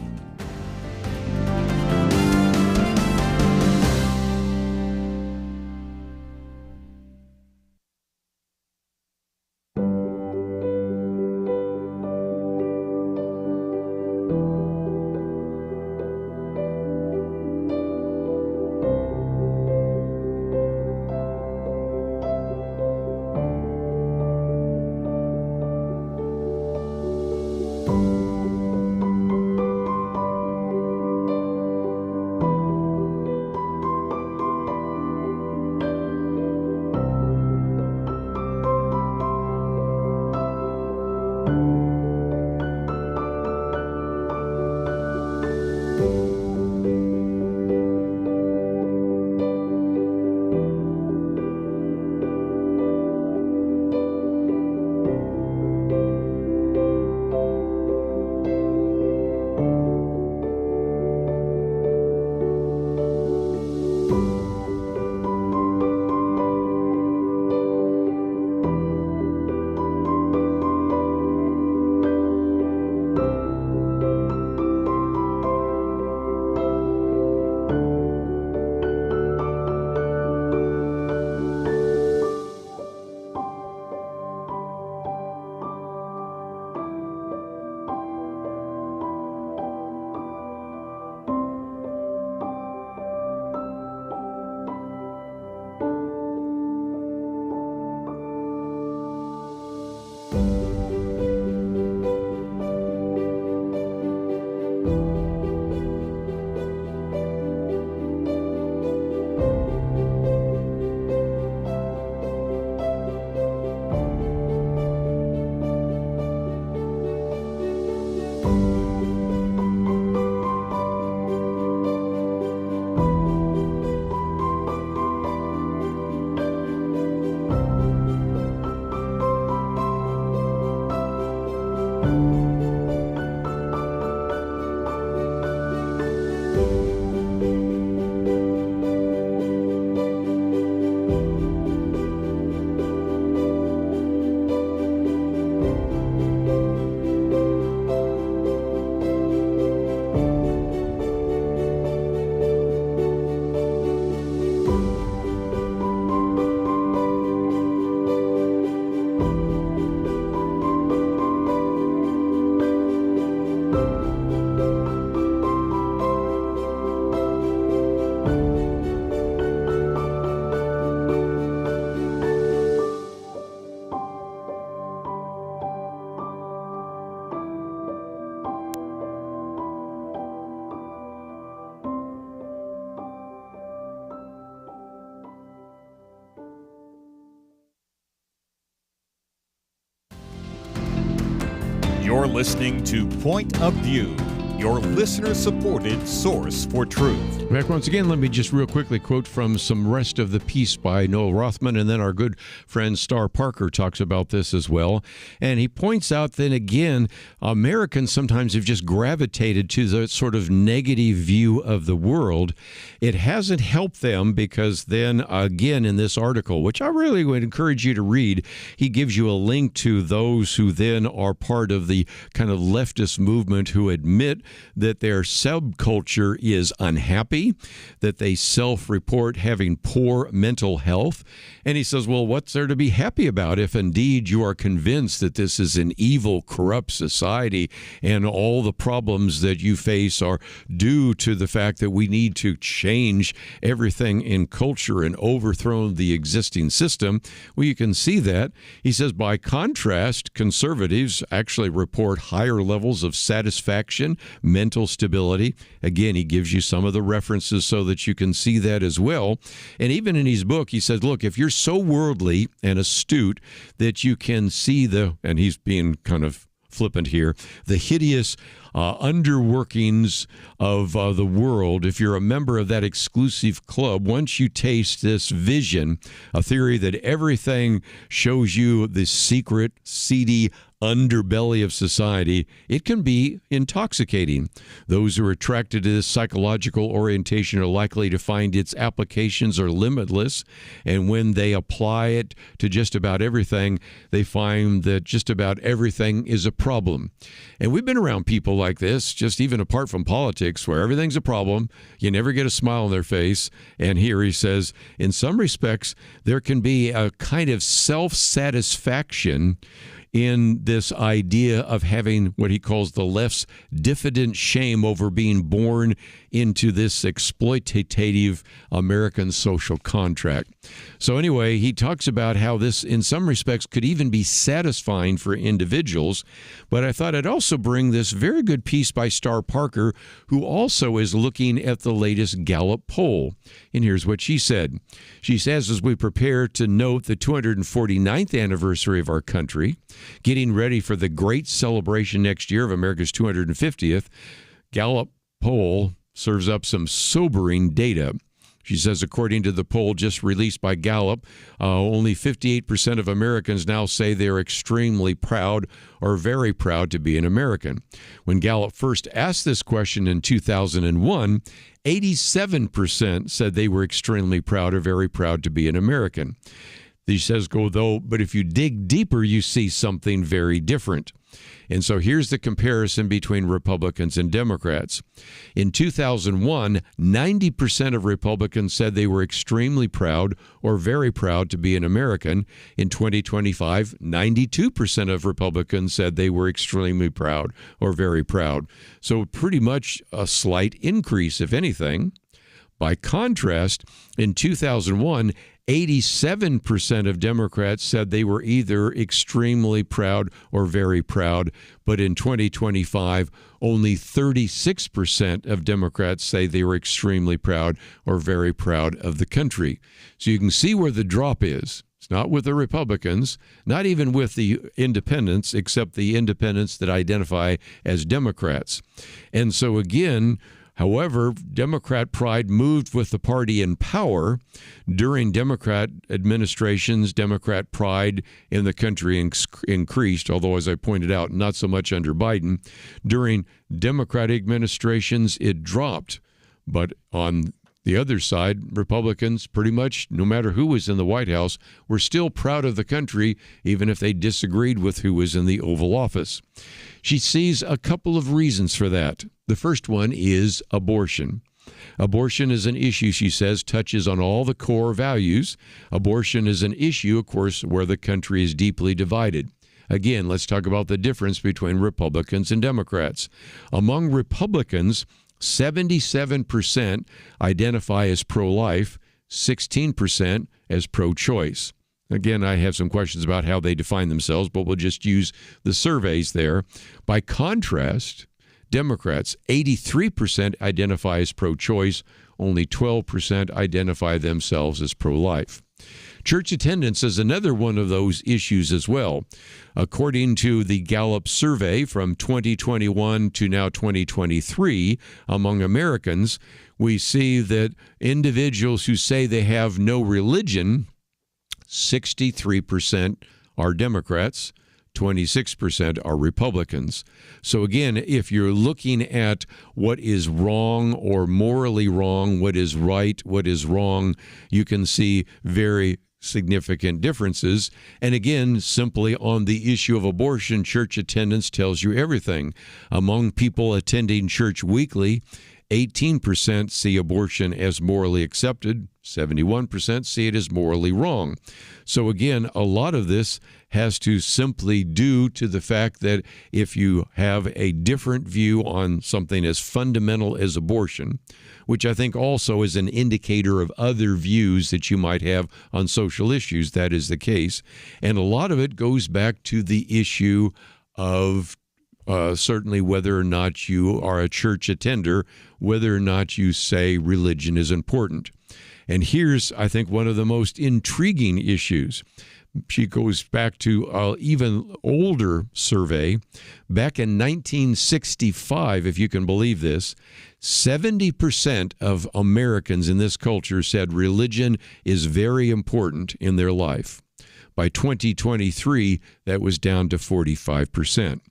You're listening to Point of View, your listener-supported source for truth. Back once again, let me just real quickly quote from some rest of the piece by Noah Rothman, and then our good friend Star Parker talks about this as well. And he points out that, again, Americans sometimes have just gravitated to the sort of negative view of the world. It hasn't helped them, because then, again, in this article, which I really would encourage you to read, he gives you a link to those who then are part of the kind of leftist movement who admit that their subculture is unhappy, that they self-report having poor mental health. And he says, well, what's there to be happy about if indeed you are convinced that this is an evil, corrupt society and all the problems that you face are due to the fact that we need to change everything in culture and overthrow the existing system? Well, you can see that. He says, by contrast, conservatives actually report higher levels of satisfaction, mental stability. Again, he gives you some of the references so that you can see that as well. And even in his book, he says, look, if you're so worldly and astute that you can see and he's being kind of flippant here, the hideous underworkings of the world, if you're a member of that exclusive club, once you taste this vision, a theory that everything shows you the secret, seedy underbelly of society, it can be intoxicating. Those who are attracted to this psychological orientation are likely to find its applications are limitless, and when they apply it to just about everything, they find that just about everything is a problem. And we've been around people like this, just even apart from politics, where everything's a problem, you never get a smile on their face, and here he says, in some respects, there can be a kind of self-satisfaction in this idea of having what he calls the left's diffident shame over being born into this exploitative American social contract. So anyway, he talks about how this, in some respects, could even be satisfying for individuals. But I thought I'd also bring this very good piece by Star Parker, who also is looking at the latest Gallup poll. And here's what she said. She says, as we prepare to note the 249th anniversary of our country, getting ready for the great celebration next year of America's 250th, Gallup poll serves up some sobering data. She says, according to the poll just released by Gallup, only 58% of Americans now say they're extremely proud or very proud to be an American. When Gallup first asked this question in 2001, 87% said they were extremely proud or very proud to be an American. He says, but if you dig deeper, you see something very different. And so here's the comparison between Republicans and Democrats. In 2001, 90% of Republicans said they were extremely proud or very proud to be an American. In 2025, 92% of Republicans said they were extremely proud or very proud. So pretty much a slight increase, if anything. By contrast, in 2001, 87% of Democrats said they were either extremely proud or very proud, but in 2025, only 36% of Democrats say they were extremely proud or very proud of the country. So you can see where the drop is. It's not with the Republicans, not even with the independents, except the independents that identify as Democrats. And so again, however, Democrat pride moved with the party in power. During Democrat administrations, Democrat pride in the country increased, although, as I pointed out, not so much under Biden. During Democratic administrations, it dropped. But on the other side, Republicans, pretty much no matter who was in the White House, were still proud of the country, even if they disagreed with who was in the Oval Office. She sees a couple of reasons for that. The first one is abortion. Abortion is an issue, she says, touches on all the core values. Abortion is an issue, of course, where the country is deeply divided. Again, let's talk about the difference between Republicans and Democrats. Among Republicans, 77% identify as pro-life, 16% as pro-choice. Again, I have some questions about how they define themselves, but we'll just use the surveys there. By contrast, Democrats, 83% identify as pro-choice, only 12% identify themselves as pro-life. Church attendance is another one of those issues as well. According to the Gallup survey from 2021 to now 2023, among Americans, we see that individuals who say they have no religion, 63% are Democrats, 26% are Republicans. So again, if you're looking at what is wrong or morally wrong, what is right, what is wrong, you can see very significant differences. And again, simply on the issue of abortion, church attendance tells you everything. Among people attending church weekly, 18% see abortion as morally accepted, 71% see it as morally wrong. So again, a lot of this has to simply do to the fact that if you have a different view on something as fundamental as abortion, which I think also is an indicator of other views that you might have on social issues, that is the case. And a lot of it goes back to the issue of certainly whether or not you are a church attender, whether or not you say religion is important. And here's, I think, one of the most intriguing issues. She goes back to an even older survey. Back in 1965, if you can believe this, 70% of Americans in this culture said religion is very important in their life. By 2023, that was down to 45%.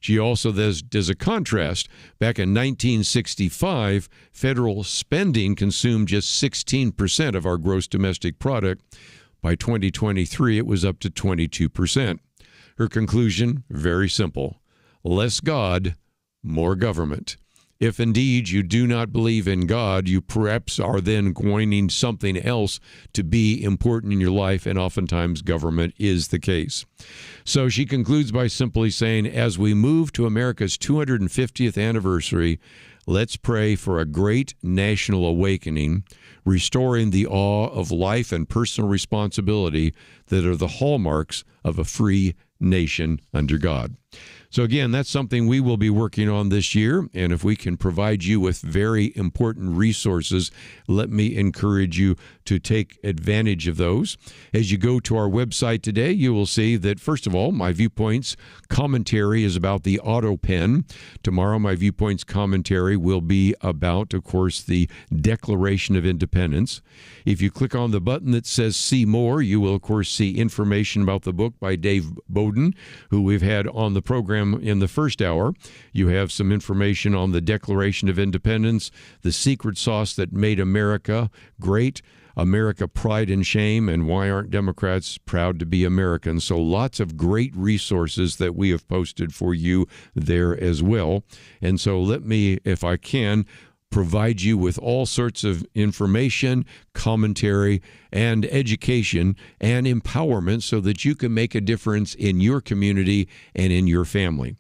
She also does a contrast. Back in 1965, federal spending consumed just 16% of our gross domestic product. By 2023, it was up to 22%. Her conclusion, very simple: less God, more government. If indeed you do not believe in God, you perhaps are then coining something else to be important in your life, and oftentimes government is the case. So she concludes by simply saying, as we move to America's 250th anniversary, let's pray for a great national awakening, restoring the awe of life and personal responsibility that are the hallmarks of a free nation under God. So again, that's something we will be working on this year, and if we can provide you with very important resources, let me encourage you to take advantage of those. As you go to our website today, you will see that, first of all, my Viewpoints commentary is about the auto pen. Tomorrow, my Viewpoints commentary will be about, of course, the Declaration of Independence. If you click on the button that says See More, you will, of course, see information about the book by Dave Bowden, who we've had on the program in the first hour. You have some information on the Declaration of Independence, the secret sauce that made America great, America pride and shame, and why aren't Democrats proud to be Americans? So lots of great resources that we have posted for you there as well. And so let me, if I can, provide you with all sorts of information, commentary, and education and empowerment so that you can make a difference in your community and in your family.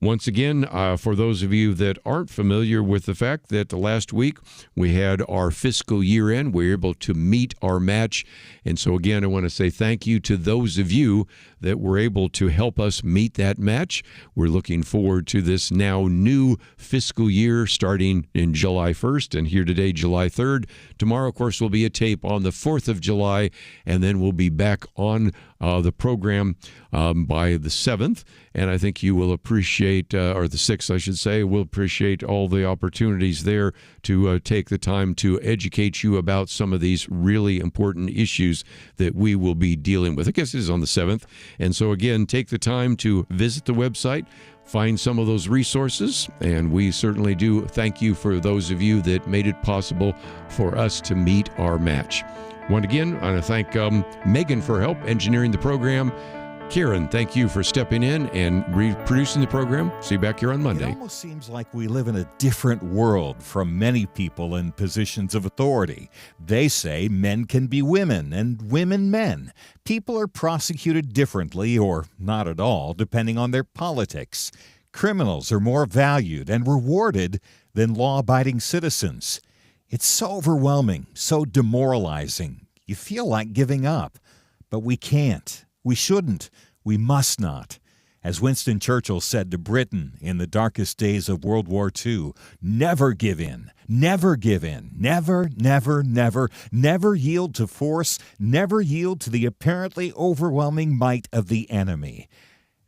Once again, for those of you that aren't familiar with the fact that last week we had our fiscal year end, we were able to meet our match. And so again, I want to say thank you to those of you that were able to help us meet that match. We're looking forward to this now new fiscal year starting in July 1st and here today, July 3rd. Tomorrow, of course, will be a tape on the 4th of July, and then we'll be back on the program by the 7th. And I think you will appreciate, or the 6th, I should say, will appreciate all the opportunities there to take the time to educate you about some of these really important issues that we will be dealing with. I guess it is on the 7th. And so, again, take the time to visit the website, find some of those resources, and we certainly do thank you for those of you that made it possible for us to meet our match. Once again, I want to thank Megan for help engineering the program. Karen, thank you for stepping in and reproducing the program. See you back here on Monday. It almost seems like we live in a different world from many people in positions of authority. They say men can be women and women men. People are prosecuted differently or not at all, depending on their politics. Criminals are more valued and rewarded than law-abiding citizens. It's so overwhelming, so demoralizing. You feel like giving up, but we can't. We shouldn't. We must not. As Winston Churchill said to Britain in the darkest days of World War II, never give in. Never give in. Never, never, never, never yield to force. Never yield to the apparently overwhelming might of the enemy.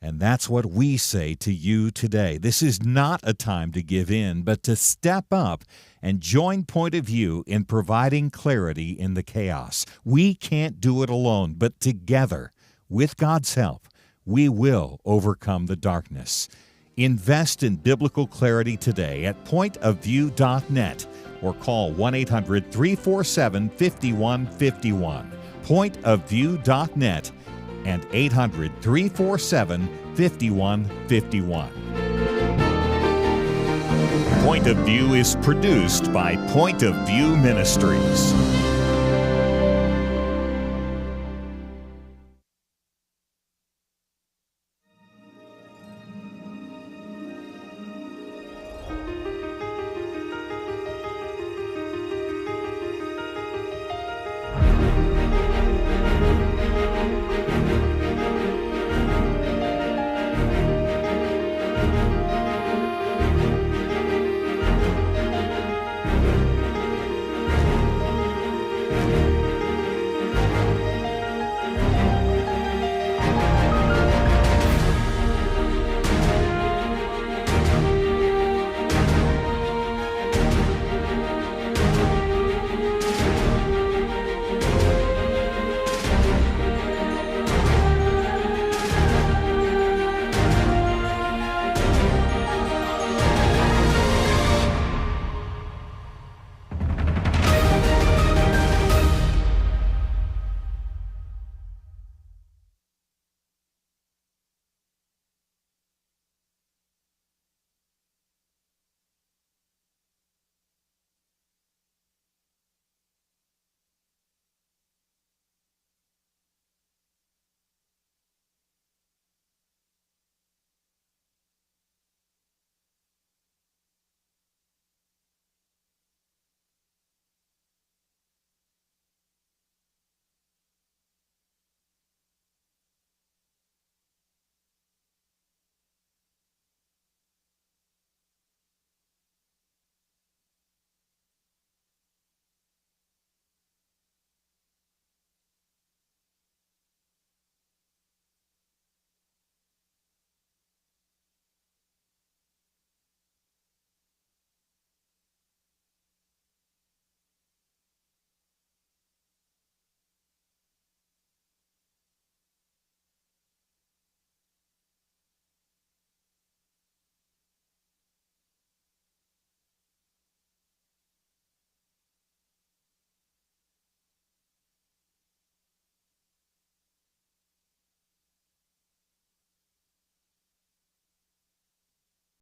And that's what we say to you today. This is not a time to give in, but to step up and join Point of View in providing clarity in the chaos. We can't do it alone, but together, with God's help, we will overcome the darkness. Invest in biblical clarity today at pointofview.net or call 1-800-347-5151. Pointofview.net and 800-347-5151. Point of View is produced by Point of View Ministries.